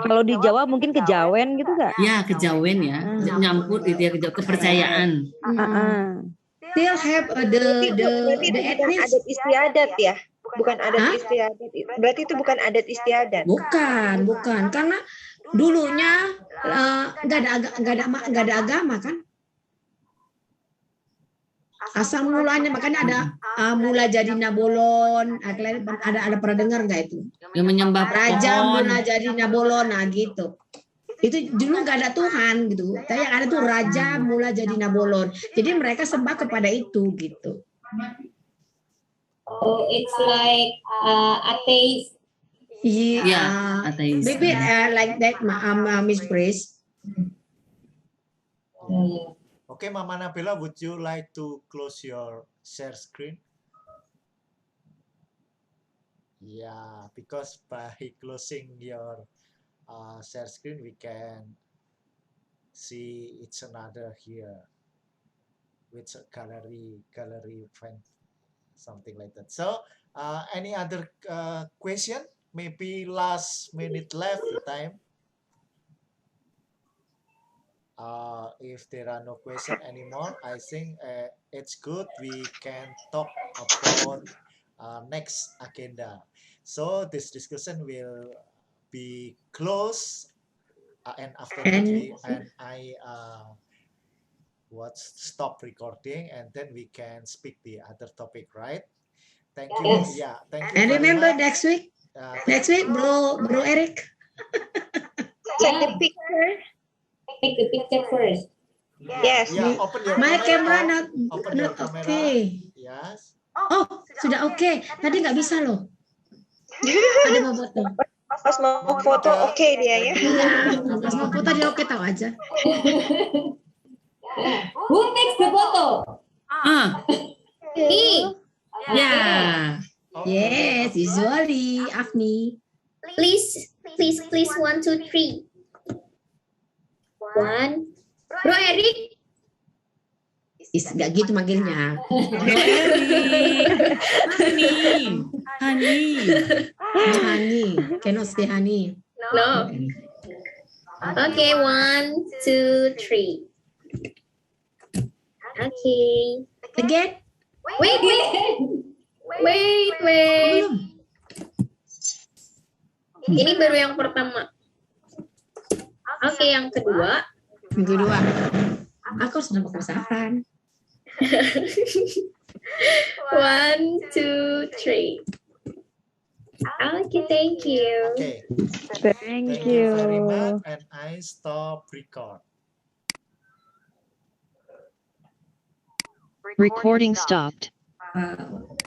Kalau di Jawa mungkin kejawen gitu nggak? Ya kejawen ya, nyampur gitu ya, kepercayaan. Still have the etnis. Adat istiadat ya, bukan adat istiadat. Berarti itu bukan adat istiadat. Bukan, karena dulunya nggak ada agama kan. Asal mulanya, makanya ada mula jadi Nabolon. Ada pernah dengar nggak itu? Yang menyembah Raja pohon. Mula jadi Nabolon, nah gitu. Itu dulu nggak ada Tuhan gitu. Tapi yang ada tuh Raja Mula jadi Nabolon. Jadi mereka sembah kepada itu gitu. Oh, it's like atheist. Yeah, atheist. Maybe like that, Miss Grace. Okay, Mama Nabila, would you like to close your share screen? Yeah, because by closing your share screen, we can see it's another here with a gallery event, something like that. So, any other question? Maybe last minute left time. If there are no questions anymore, I think it's good. We can talk about next agenda. So this discussion will be closed, and after that, I stop recording, and then we can speak the other topic, right? Thank you. Yes. Yeah, thank you. And remember next week, bro Eric. Check the picture. Take the picture first. Yes. Yeah, open your My camera camera. not Your camera. okay. Yes. Oh, sudah oke. Tadi nggak bisa loh. Ada mau foto. Pas mau foto oke dia ya. Iya, pas mau foto dia oke, tahu aja. Who takes the photo? Me. Yeah. Yes, usually Afni. Please, 1, 2, 3. 1. Bro Eric. Nggak gitu manggilnya. Honey. Cannot say honey. No. Okay, 1, 2, 3. Okay. Again. Wait. Ini baru yang pertama. Oke, yang kedua. Yang kedua. Aku harus nambah keresahan. 1, 2, 3. Okay, thank you. Okay. Thank you very you. much. And I stop record. Recording stopped. Wow.